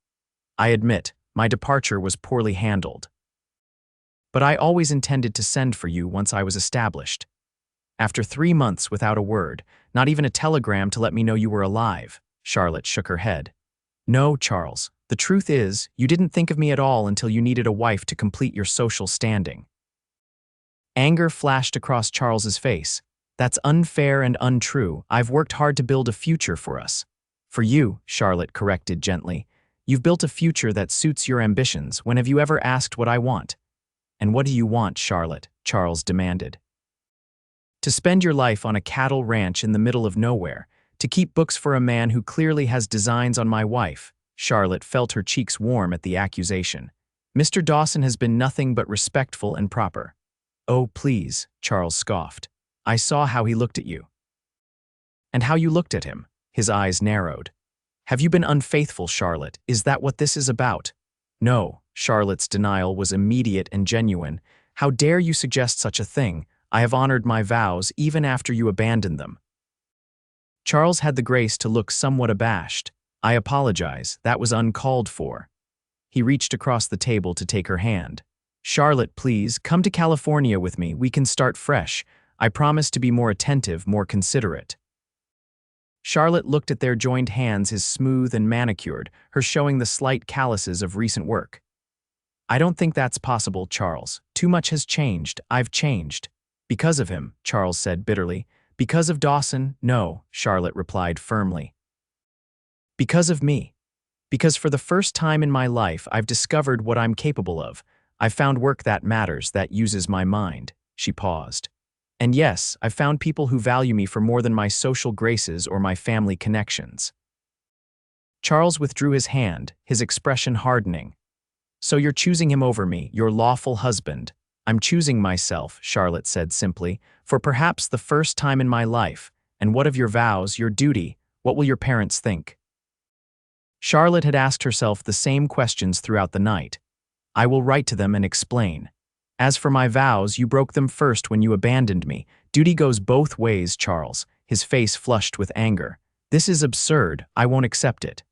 "I admit, my departure was poorly handled. But I always intended to send for you once I was established." "After 3 months without a word, not even a telegram to let me know you were alive." Charlotte shook her head. "No, Charles. The truth is, you didn't think of me at all until you needed a wife to complete your social standing." Anger flashed across Charles's face. "That's unfair and untrue. I've worked hard to build a future for us." "For you," Charlotte corrected gently. "You've built a future that suits your ambitions. When have you ever asked what I want?" "And what do you want, Charlotte?" Charles demanded. "To spend your life on a cattle ranch in the middle of nowhere, to keep books for a man who clearly has designs on my wife." Charlotte felt her cheeks warm at the accusation. "Mr. Dawson has been nothing but respectful and proper." "Oh, please," Charles scoffed. "I saw how he looked at you." "And how you looked at him." His eyes narrowed. "Have you been unfaithful, Charlotte? Is that what this is about?" "No." Charlotte's denial was immediate and genuine. "How dare you suggest such a thing? I have honored my vows even after you abandoned them." Charles had the grace to look somewhat abashed. "I apologize, that was uncalled for." He reached across the table to take her hand. "Charlotte, please, come to California with me. We can start fresh. I promise to be more attentive, more considerate." Charlotte looked at their joined hands, his smooth and manicured, her showing the slight calluses of recent work. "I don't think that's possible, Charles. Too much has changed. I've changed." "Because of him," Charles said bitterly. "Because of Dawson, no," Charlotte replied firmly. "Because of me. Because for the first time in my life, I've discovered what I'm capable of. I've found work that matters, that uses my mind." She paused. "And yes, I've found people who value me for more than my social graces or my family connections." Charles withdrew his hand, his expression hardening. "So you're choosing him over me, your lawful husband." "I'm choosing myself," Charlotte said simply, "for perhaps the first time in my life. And what of your vows, your duty? What will your parents think?" Charlotte had asked herself the same questions throughout the night. "I will write to them and explain. As for my vows, you broke them first when you abandoned me. Duty goes both ways, Charles." His face flushed with anger. "This is absurd. I won't accept it."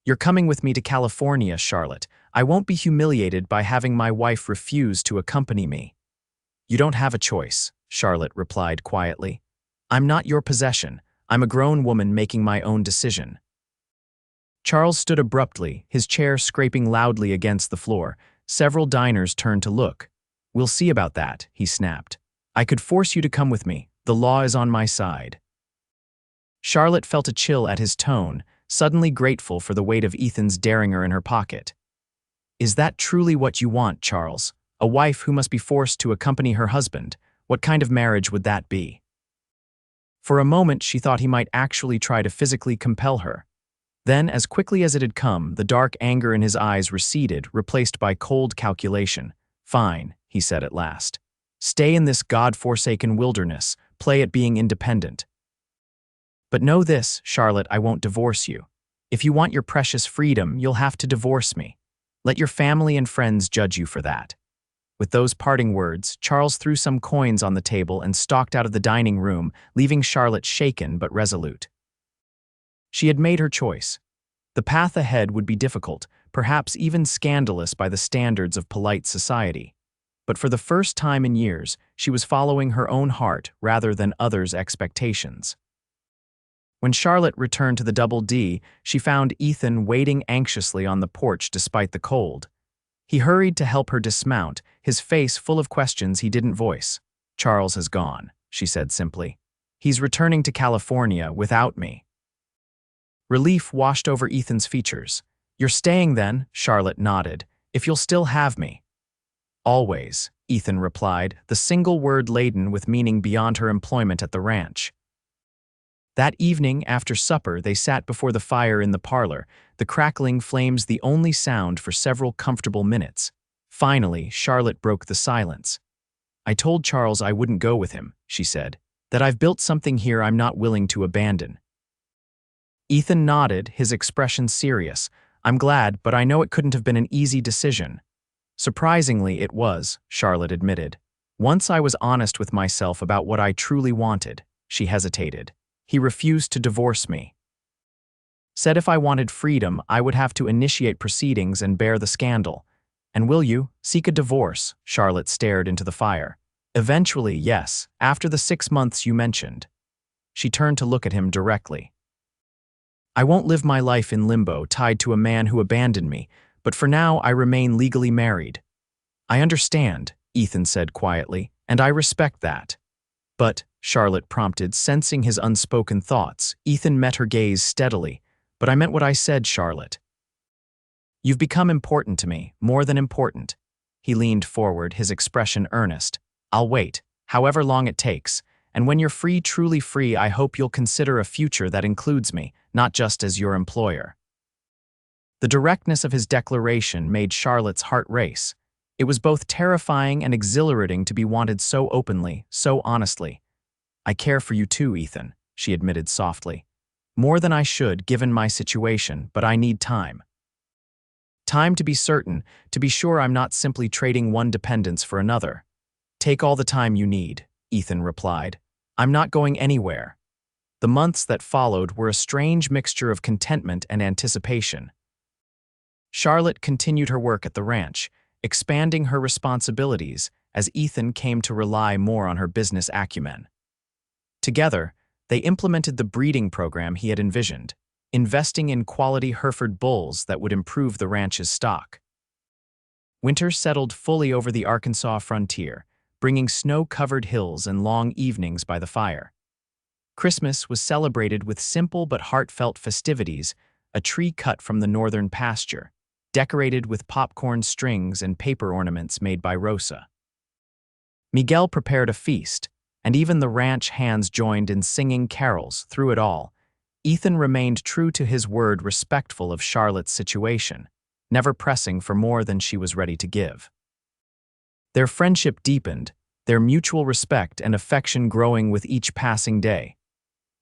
"You're coming with me to California, Charlotte. I won't be humiliated by having my wife refuse to accompany me." "You don't have a choice," Charlotte replied quietly. "I'm not your possession. I'm a grown woman making my own decision." Charles stood abruptly, his chair scraping loudly against the floor. Several diners turned to look. "We'll see about that," he snapped. "I could force you to come with me. The law is on my side." Charlotte felt a chill at his tone, suddenly grateful for the weight of Ethan's derringer in her pocket. Is that truly what you want, Charles? A wife who must be forced to accompany her husband? What kind of marriage would that be? For a moment, she thought he might actually try to physically compel her. Then, as quickly as it had come, the dark anger in his eyes receded, replaced by cold calculation. Fine, he said at last. Stay in this God-forsaken wilderness, play at being independent. But know this, Charlotte, I won't divorce you. If you want your precious freedom, you'll have to divorce me. Let your family and friends judge you for that. With those parting words, Charles threw some coins on the table and stalked out of the dining room, leaving Charlotte shaken but resolute. She had made her choice. The path ahead would be difficult, perhaps even scandalous by the standards of polite society. But for the first time in years, she was following her own heart rather than others' expectations. When Charlotte returned to the Double D, she found Ethan waiting anxiously on the porch despite the cold. He hurried to help her dismount, his face full of questions he didn't voice. Charles has gone, she said simply. He's returning to California without me. Relief washed over Ethan's features. You're staying then, Charlotte nodded, if you'll still have me. Always, Ethan replied, the single word laden with meaning beyond her employment at the ranch. That evening, after supper, they sat before the fire in the parlor, the crackling flames the only sound for several comfortable minutes. Finally, Charlotte broke the silence. I told Charles I wouldn't go with him, she said, that I've built something here I'm not willing to abandon. Ethan nodded, his expression serious. I'm glad, but I know it couldn't have been an easy decision. Surprisingly, it was, Charlotte admitted. Once I was honest with myself about what I truly wanted, she hesitated. He refused to divorce me. Said if I wanted freedom, I would have to initiate proceedings and bear the scandal. And will you seek a divorce? Charlotte stared into the fire. Eventually, yes, after the 6 months you mentioned. She turned to look at him directly. I won't live my life in limbo, tied to a man who abandoned me, but for now I remain legally married. I understand, Ethan said quietly, and I respect that. But, Charlotte prompted, sensing his unspoken thoughts. Ethan met her gaze steadily. But I meant what I said, Charlotte. You've become important to me, more than important. He leaned forward, his expression earnest. I'll wait, however long it takes, and when you're free, truly free, I hope you'll consider a future that includes me, not just as your employer. The directness of his declaration made Charlotte's heart race. It was both terrifying and exhilarating to be wanted so openly, so honestly. I care for you too, Ethan, she admitted softly. More than I should, given my situation, but I need time. Time to be certain, to be sure I'm not simply trading one dependence for another. Take all the time you need, Ethan replied. I'm not going anywhere. The months that followed were a strange mixture of contentment and anticipation. Charlotte continued her work at the ranch, expanding her responsibilities as Ethan came to rely more on her business acumen. Together, they implemented the breeding program he had envisioned, investing in quality Hereford bulls that would improve the ranch's stock. Winter settled fully over the Arkansas frontier, bringing snow-covered hills and long evenings by the fire. Christmas was celebrated with simple but heartfelt festivities, a tree cut from the northern pasture, decorated with popcorn strings and paper ornaments made by Rosa. Miguel prepared a feast, and even the ranch hands joined in singing carols. Through it all, Ethan remained true to his word, respectful of Charlotte's situation, never pressing for more than she was ready to give. Their friendship deepened, their mutual respect and affection growing with each passing day.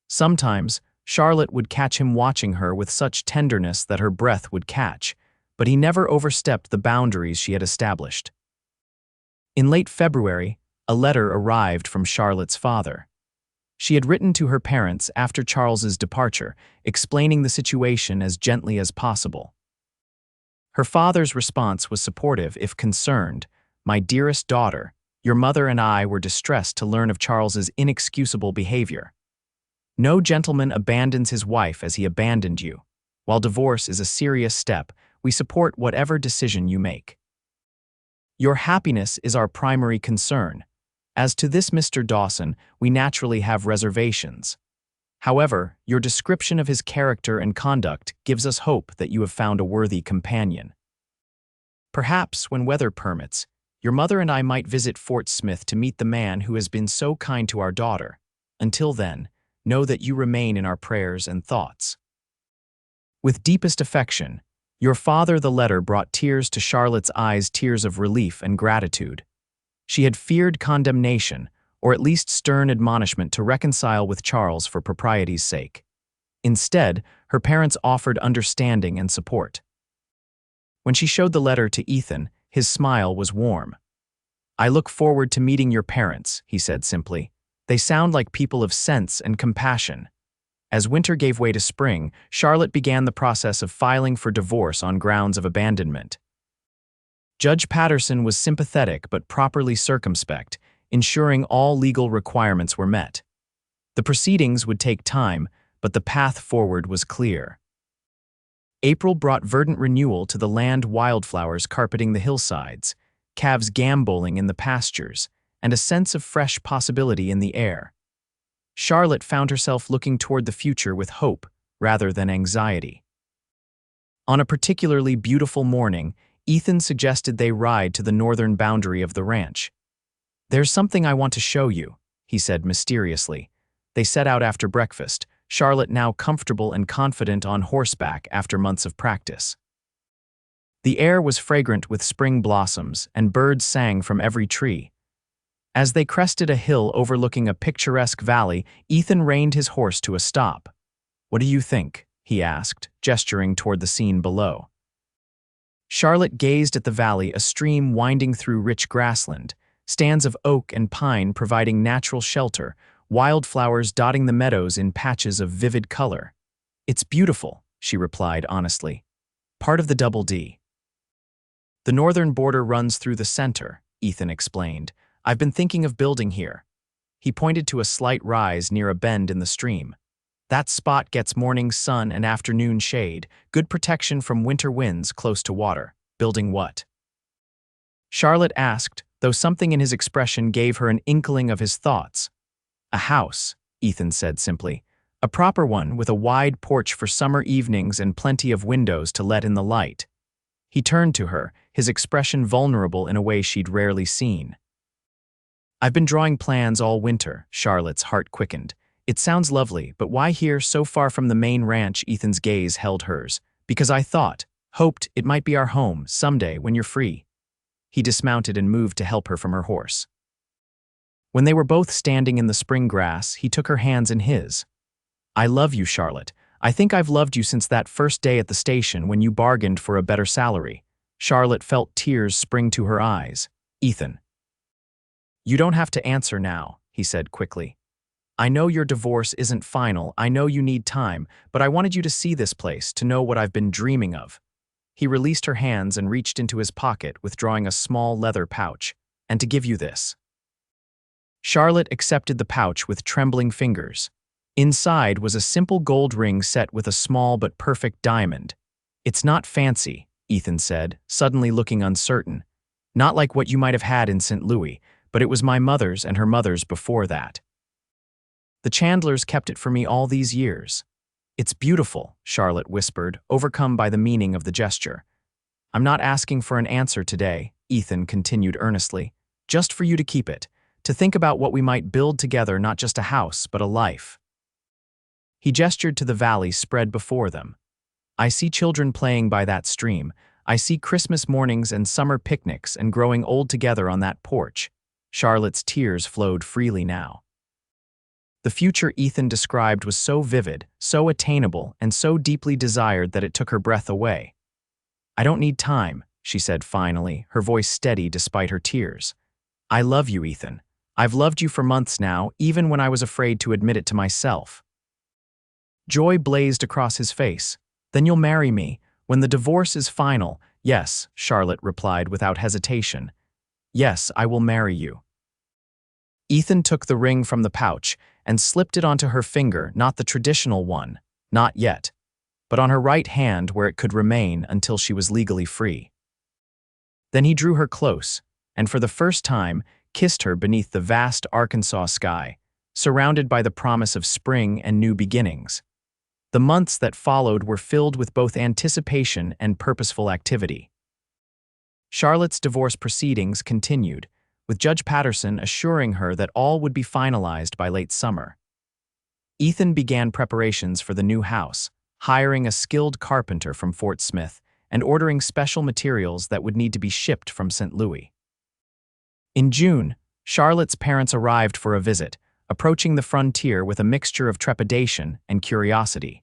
Sometimes, Charlotte would catch him watching her with such tenderness that her breath would catch, but he never overstepped the boundaries she had established. In late February, a letter arrived from Charlotte's father. She had written to her parents after Charles's departure, explaining the situation as gently as possible. Her father's response was supportive, if concerned. My dearest daughter, your mother and I were distressed to learn of Charles's inexcusable behavior. No gentleman abandons his wife as he abandoned you. While divorce is a serious step, we support whatever decision you make. Your happiness is our primary concern. As to this, Mr. Dawson, we naturally have reservations. However, your description of his character and conduct gives us hope that you have found a worthy companion. Perhaps, when weather permits, your mother and I might visit Fort Smith to meet the man who has been so kind to our daughter. Until then, know that you remain in our prayers and thoughts. With deepest affection, your father. The letter brought tears to Charlotte's eyes, tears of relief and gratitude. She had feared condemnation, or at least stern admonishment to reconcile with Charles for propriety's sake. Instead, her parents offered understanding and support. When she showed the letter to Ethan, his smile was warm. "I look forward to meeting your parents," he said simply. "They sound like people of sense and compassion." As winter gave way to spring, Charlotte began the process of filing for divorce on grounds of abandonment. Judge Patterson was sympathetic but properly circumspect, ensuring all legal requirements were met. The proceedings would take time, but the path forward was clear. April brought verdant renewal to the land, wildflowers carpeting the hillsides, calves gamboling in the pastures, and a sense of fresh possibility in the air. Charlotte found herself looking toward the future with hope rather than anxiety. On a particularly beautiful morning, Ethan suggested they ride to the northern boundary of the ranch. "There's something I want to show you," he said mysteriously. They set out after breakfast, Charlotte now comfortable and confident on horseback after months of practice. The air was fragrant with spring blossoms, and birds sang from every tree. As they crested a hill overlooking a picturesque valley, Ethan reined his horse to a stop. "What do you think?" he asked, gesturing toward the scene below. Charlotte gazed at the valley, a stream winding through rich grassland, stands of oak and pine providing natural shelter, wildflowers dotting the meadows in patches of vivid color. "It's beautiful," she replied honestly. "Part of the Double D." "The northern border runs through the center," Ethan explained. "I've been thinking of building here." He pointed to a slight rise near a bend in the stream. "That spot gets morning sun and afternoon shade, good protection from winter winds close to water." "Building what?" Charlotte asked, though something in his expression gave her an inkling of his thoughts. "A house," Ethan said simply. "A proper one with a wide porch for summer evenings and plenty of windows to let in the light." He turned to her, his expression vulnerable in a way she'd rarely seen. "I've been drawing plans all winter," Charlotte's heart quickened. "It sounds lovely, but why here so far from the main ranch?" Ethan's gaze held hers. "Because I hoped it might be our home someday when you're free." He dismounted and moved to help her from her horse. When they were both standing in the spring grass, he took her hands in his. "I love you, Charlotte. I think I've loved you since that first day at the station when you bargained for a better salary." Charlotte felt tears spring to her eyes. "Ethan." "You don't have to answer now," he said quickly. "I know your divorce isn't final, I know you need time, but I wanted you to see this place, to know what I've been dreaming of." He released her hands and reached into his pocket, withdrawing a small leather pouch. "And to give you this." Charlotte accepted the pouch with trembling fingers. Inside was a simple gold ring set with a small but perfect diamond. "It's not fancy," Ethan said, suddenly looking uncertain. "Not like what you might have had in St. Louis, but it was my mother's and her mother's before that. The Chandlers kept it for me all these years." "It's beautiful," Charlotte whispered, overcome by the meaning of the gesture. "I'm not asking for an answer today," Ethan continued earnestly. "Just for you to keep it, to think about what we might build together, not just a house, but a life." He gestured to the valley spread before them. "I see children playing by that stream. I see Christmas mornings and summer picnics and growing old together on that porch." Charlotte's tears flowed freely now. The future Ethan described was so vivid, so attainable, and so deeply desired that it took her breath away. "I don't need time," she said finally, her voice steady despite her tears. "I love you, Ethan. I've loved you for months now, even when I was afraid to admit it to myself." Joy blazed across his face. "Then you'll marry me, when the divorce is final." "Yes," Charlotte replied without hesitation. "Yes, I will marry you." Ethan took the ring from the pouch and slipped it onto her finger, not the traditional one, not yet, but on her right hand where it could remain until she was legally free. Then he drew her close, and for the first time, kissed her beneath the vast Arkansas sky, surrounded by the promise of spring and new beginnings. The months that followed were filled with both anticipation and purposeful activity. Charlotte's divorce proceedings continued, with Judge Patterson assuring her that all would be finalized by late summer. Ethan began preparations for the new house, hiring a skilled carpenter from Fort Smith and ordering special materials that would need to be shipped from St. Louis. In June, Charlotte's parents arrived for a visit, approaching the frontier with a mixture of trepidation and curiosity.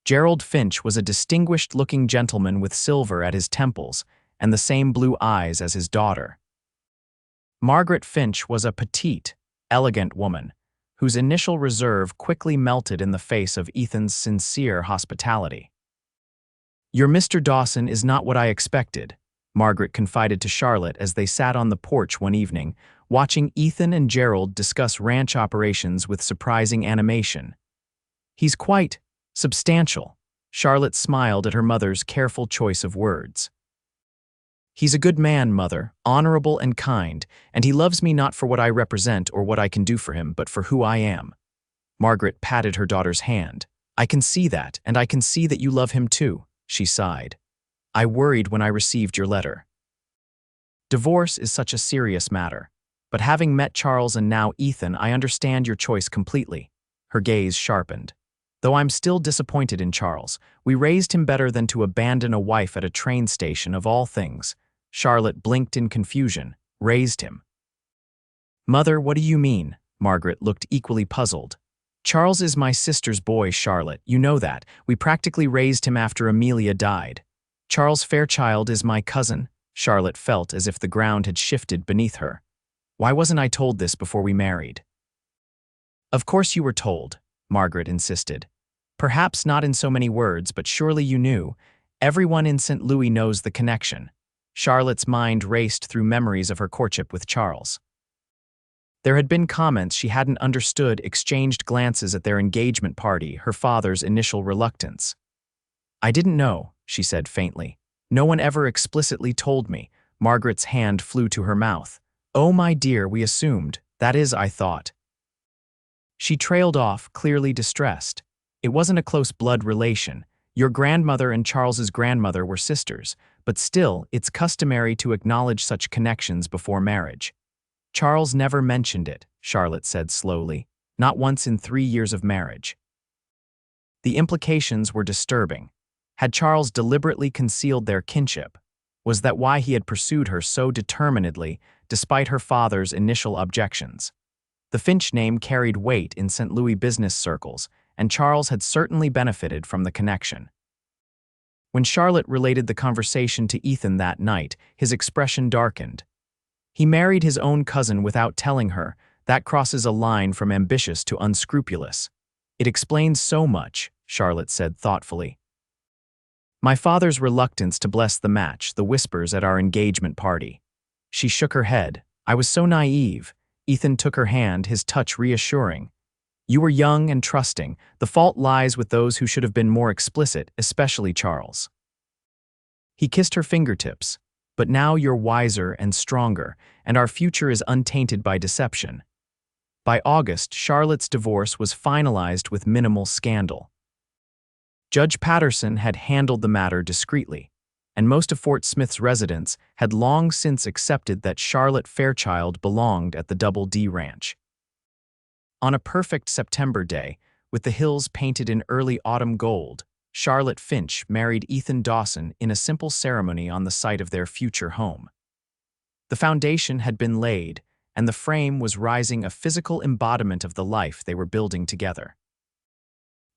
Gerald Finch was a distinguished-looking gentleman with silver at his temples and the same blue eyes as his daughter. Margaret Finch was a petite, elegant woman, whose initial reserve quickly melted in the face of Ethan's sincere hospitality. "Your Mr. Dawson is not what I expected," Margaret confided to Charlotte as they sat on the porch one evening, watching Ethan and Gerald discuss ranch operations with surprising animation. "He's quite substantial," Charlotte smiled at her mother's careful choice of words. "He's a good man, Mother, honorable and kind, and he loves me not for what I represent or what I can do for him, but for who I am." Margaret patted her daughter's hand. "I can see that, and I can see that you love him too," she sighed. "I worried when I received your letter. Divorce is such a serious matter, but having met Charles and now Ethan, I understand your choice completely." Her gaze sharpened. "Though I'm still disappointed in Charles, we raised him better than to abandon a wife at a train station of all things." Charlotte blinked in confusion. "Raised him?" "Mother, what do you mean?" Margaret looked equally puzzled. "Charles is my sister's boy, Charlotte. You know that. We practically raised him after Amelia died. Charles Fairchild is my cousin." Charlotte felt as if the ground had shifted beneath her. "Why wasn't I told this before we married?" "Of course you were told," Margaret insisted. "Perhaps not in so many words, but surely you knew. Everyone in St. Louis knows the connection." Charlotte's mind raced through memories of her courtship with Charles. There had been comments she hadn't understood, exchanged glances at their engagement party, her father's initial reluctance. "I didn't know," she said faintly. "No one ever explicitly told me." Margaret's hand flew to her mouth. "Oh, my dear, we assumed. That is, I thought." She trailed off, clearly distressed. "It wasn't a close blood relation. Your grandmother and Charles's grandmother were sisters, but still, it's customary to acknowledge such connections before marriage." "Charles never mentioned it," Charlotte said slowly. "Not once in 3 years of marriage." The implications were disturbing. Had Charles deliberately concealed their kinship? Was that why he had pursued her so determinedly, despite her father's initial objections? The Finch name carried weight in St. Louis business circles, and Charles had certainly benefited from the connection. When Charlotte related the conversation to Ethan that night, his expression darkened. "He married his own cousin without telling her. That crosses a line from ambitious to unscrupulous." "It explains so much," Charlotte said thoughtfully. "My father's reluctance to bless the match, the whispers at our engagement party." She shook her head. "I was so naive." Ethan took her hand, his touch reassuring. "You were young and trusting. The fault lies with those who should have been more explicit, especially Charles." He kissed her fingertips. "But now you're wiser and stronger, and our future is untainted by deception." By August, Charlotte's divorce was finalized with minimal scandal. Judge Patterson had handled the matter discreetly, and most of Fort Smith's residents had long since accepted that Charlotte Fairchild belonged at the Double D Ranch. On a perfect September day, with the hills painted in early autumn gold, Charlotte Finch married Ethan Dawson in a simple ceremony on the site of their future home. The foundation had been laid, and the frame was rising, a physical embodiment of the life they were building together.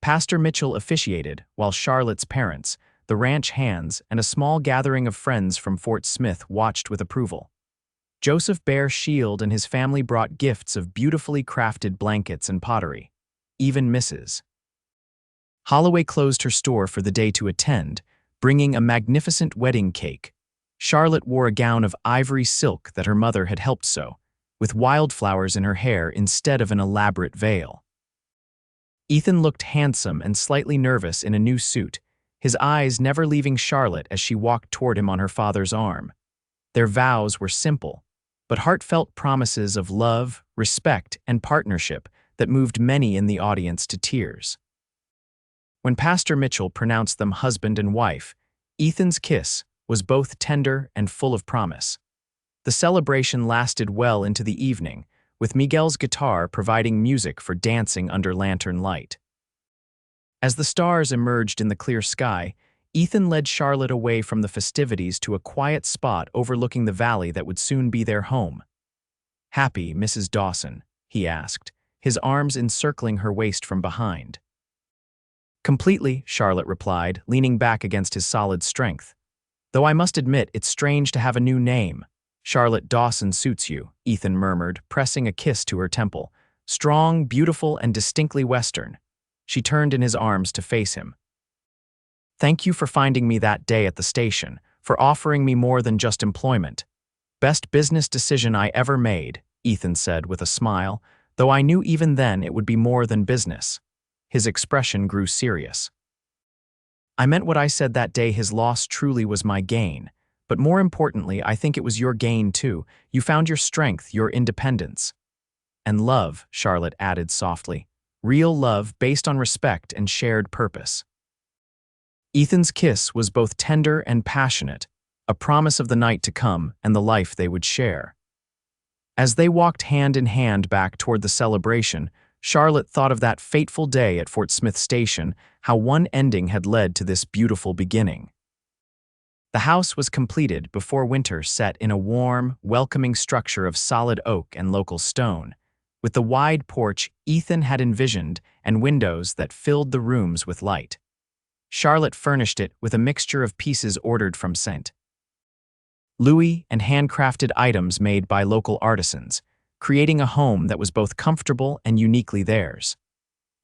Pastor Mitchell officiated, while Charlotte's parents, the ranch hands, and a small gathering of friends from Fort Smith watched with approval. Joseph Bear Shield and his family brought gifts of beautifully crafted blankets and pottery. Even Mrs. Holloway closed her store for the day to attend, bringing a magnificent wedding cake. Charlotte wore a gown of ivory silk that her mother had helped sew, with wildflowers in her hair instead of an elaborate veil. Ethan looked handsome and slightly nervous in a new suit, his eyes never leaving Charlotte as she walked toward him on her father's arm. Their vows were simple, but heartfelt promises of love, respect, and partnership that moved many in the audience to tears. When Pastor Mitchell pronounced them husband and wife, Ethan's kiss was both tender and full of promise. The celebration lasted well into the evening, with Miguel's guitar providing music for dancing under lantern light. As the stars emerged in the clear sky, Ethan led Charlotte away from the festivities to a quiet spot overlooking the valley that would soon be their home. "Happy, Mrs. Dawson?" he asked, his arms encircling her waist from behind. "Completely," Charlotte replied, leaning back against his solid strength. "Though I must admit it's strange to have a new name." "Charlotte Dawson suits you," Ethan murmured, pressing a kiss to her temple. "Strong, beautiful, and distinctly Western." She turned in his arms to face him. "Thank you for finding me that day at the station, for offering me more than just employment. Best business decision I ever made," Ethan said with a smile, though I knew even then it would be more than business. His expression grew serious. "I meant what I said that day. His loss truly was my gain. But more importantly, I think it was your gain too. You found your strength, your independence." "And love," Charlotte added softly. "Real love based on respect and shared purpose." Ethan's kiss was both tender and passionate, a promise of the night to come and the life they would share. As they walked hand in hand back toward the celebration, Charlotte thought of that fateful day at Fort Smith Station, how one ending had led to this beautiful beginning. The house was completed before winter set in a warm, welcoming structure of solid oak and local stone, with the wide porch Ethan had envisioned and windows that filled the rooms with light. Charlotte furnished it with a mixture of pieces ordered from St. Louis and handcrafted items made by local artisans, creating a home that was both comfortable and uniquely theirs.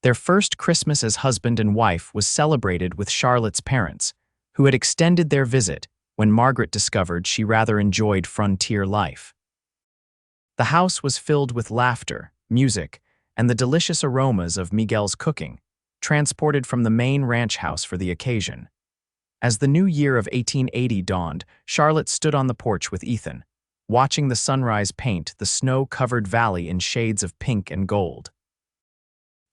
Their first Christmas as husband and wife was celebrated with Charlotte's parents, who had extended their visit when Margaret discovered she rather enjoyed frontier life. The house was filled with laughter, music, and the delicious aromas of Miguel's cooking, transported from the main ranch house for the occasion. As the new year of 1880 dawned, Charlotte stood on the porch with Ethan, watching the sunrise paint the snow-covered valley in shades of pink and gold.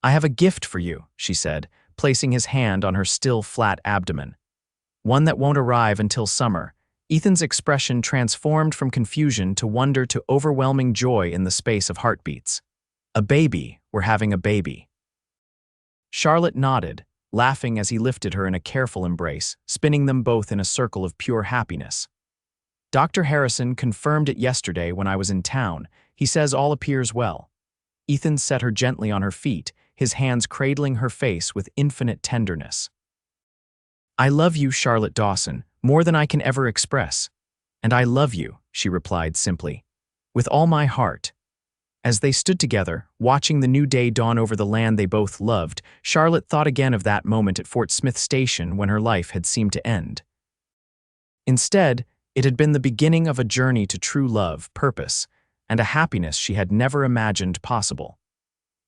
"I have a gift for you," she said, placing his hand on her still flat abdomen. "One that won't arrive until summer." Ethan's expression transformed from confusion to wonder to overwhelming joy in the space of heartbeats. "A baby. We're having a baby." Charlotte nodded, laughing as he lifted her in a careful embrace, spinning them both in a circle of pure happiness. "Dr. Harrison confirmed it yesterday when I was in town. He says all appears well." Ethan set her gently on her feet, his hands cradling her face with infinite tenderness. "I love you, Charlotte Dawson, more than I can ever express." "And I love you," she replied simply, "with all my heart." As they stood together, watching the new day dawn over the land they both loved, Charlotte thought again of that moment at Fort Smith Station when her life had seemed to end. Instead, it had been the beginning of a journey to true love, purpose, and a happiness she had never imagined possible.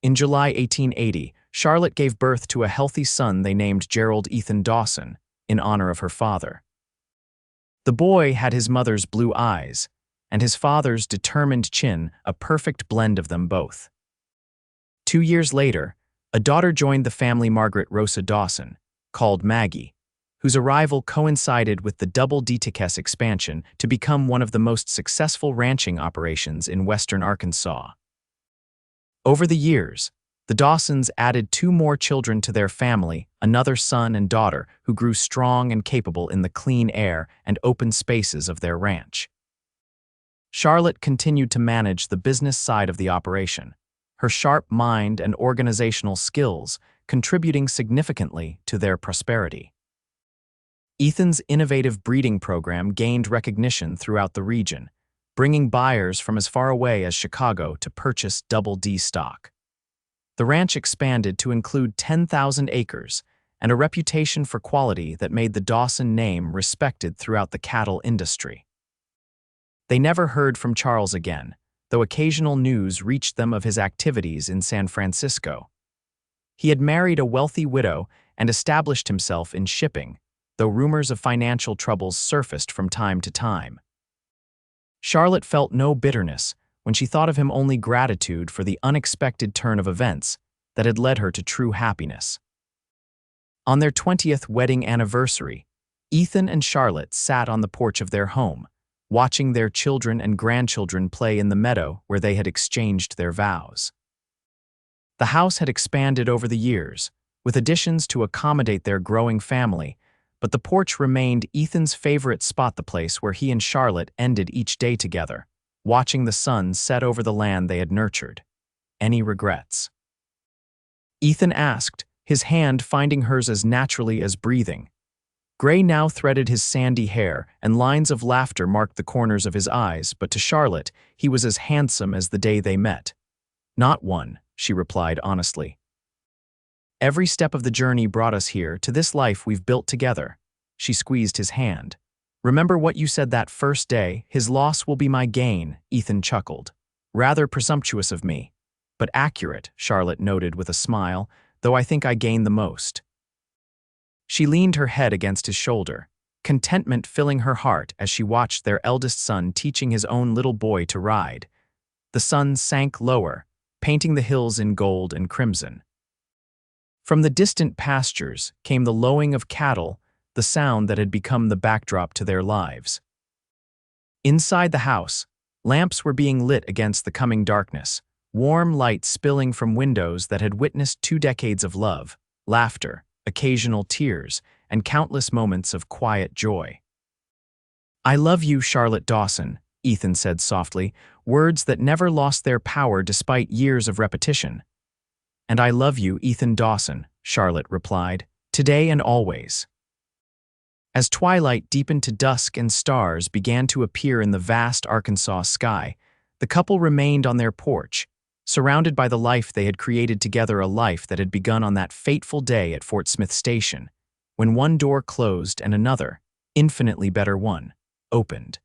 In July 1880, Charlotte gave birth to a healthy son they named Gerald Ethan Dawson, in honor of her father. The boy had his mother's blue eyes, and his father's determined chin, a perfect blend of them both. 2 years later, a daughter joined the family, Margaret Rosa Dawson, called Maggie, whose arrival coincided with the Double Deticus expansion to become one of the most successful ranching operations in western Arkansas. Over the years, the Dawsons added 2 more children to their family, another son and daughter who grew strong and capable in the clean air and open spaces of their ranch. Charlotte continued to manage the business side of the operation, her sharp mind and organizational skills contributing significantly to their prosperity. Ethan's innovative breeding program gained recognition throughout the region, bringing buyers from as far away as Chicago to purchase Double D stock. The ranch expanded to include 10,000 acres and a reputation for quality that made the Dawson name respected throughout the cattle industry. They never heard from Charles again, though occasional news reached them of his activities in San Francisco. He had married a wealthy widow and established himself in shipping, though rumors of financial troubles surfaced from time to time. Charlotte felt no bitterness, when she thought of him only gratitude for the unexpected turn of events that had led her to true happiness. On their 20th wedding anniversary, Ethan and Charlotte sat on the porch of their home, watching their children and grandchildren play in the meadow where they had exchanged their vows. The house had expanded over the years, with additions to accommodate their growing family, but the porch remained Ethan's favorite spot, the place where he and Charlotte ended each day together, watching the sun set over the land they had nurtured. Any regrets? Ethan asked, his hand finding hers as naturally as breathing. Gray now threaded his sandy hair, and lines of laughter marked the corners of his eyes, but to Charlotte, he was as handsome as the day they met. Not one, she replied honestly. Every step of the journey brought us here, to this life we've built together. She squeezed his hand. Remember what you said that first day, his loss will be my gain, Ethan chuckled. Rather presumptuous of me. But accurate, Charlotte noted with a smile, though I think I gain the most. She leaned her head against his shoulder, contentment filling her heart as she watched their eldest son teaching his own little boy to ride. The sun sank lower, painting the hills in gold and crimson. From the distant pastures came the lowing of cattle, the sound that had become the backdrop to their lives. Inside the house, lamps were being lit against the coming darkness, warm light spilling from windows that had witnessed 2 decades of love, laughter, occasional tears, and countless moments of quiet joy. I love you, Charlotte Dawson, Ethan said softly, words that never lost their power despite years of repetition. And I love you, Ethan Dawson, Charlotte replied, today and always. As twilight deepened to dusk and stars began to appear in the vast Arkansas sky, the couple remained on their porch, surrounded by the life they had created together, a life that had begun on that fateful day at Fort Smith Station, when one door closed and another, infinitely better one, opened.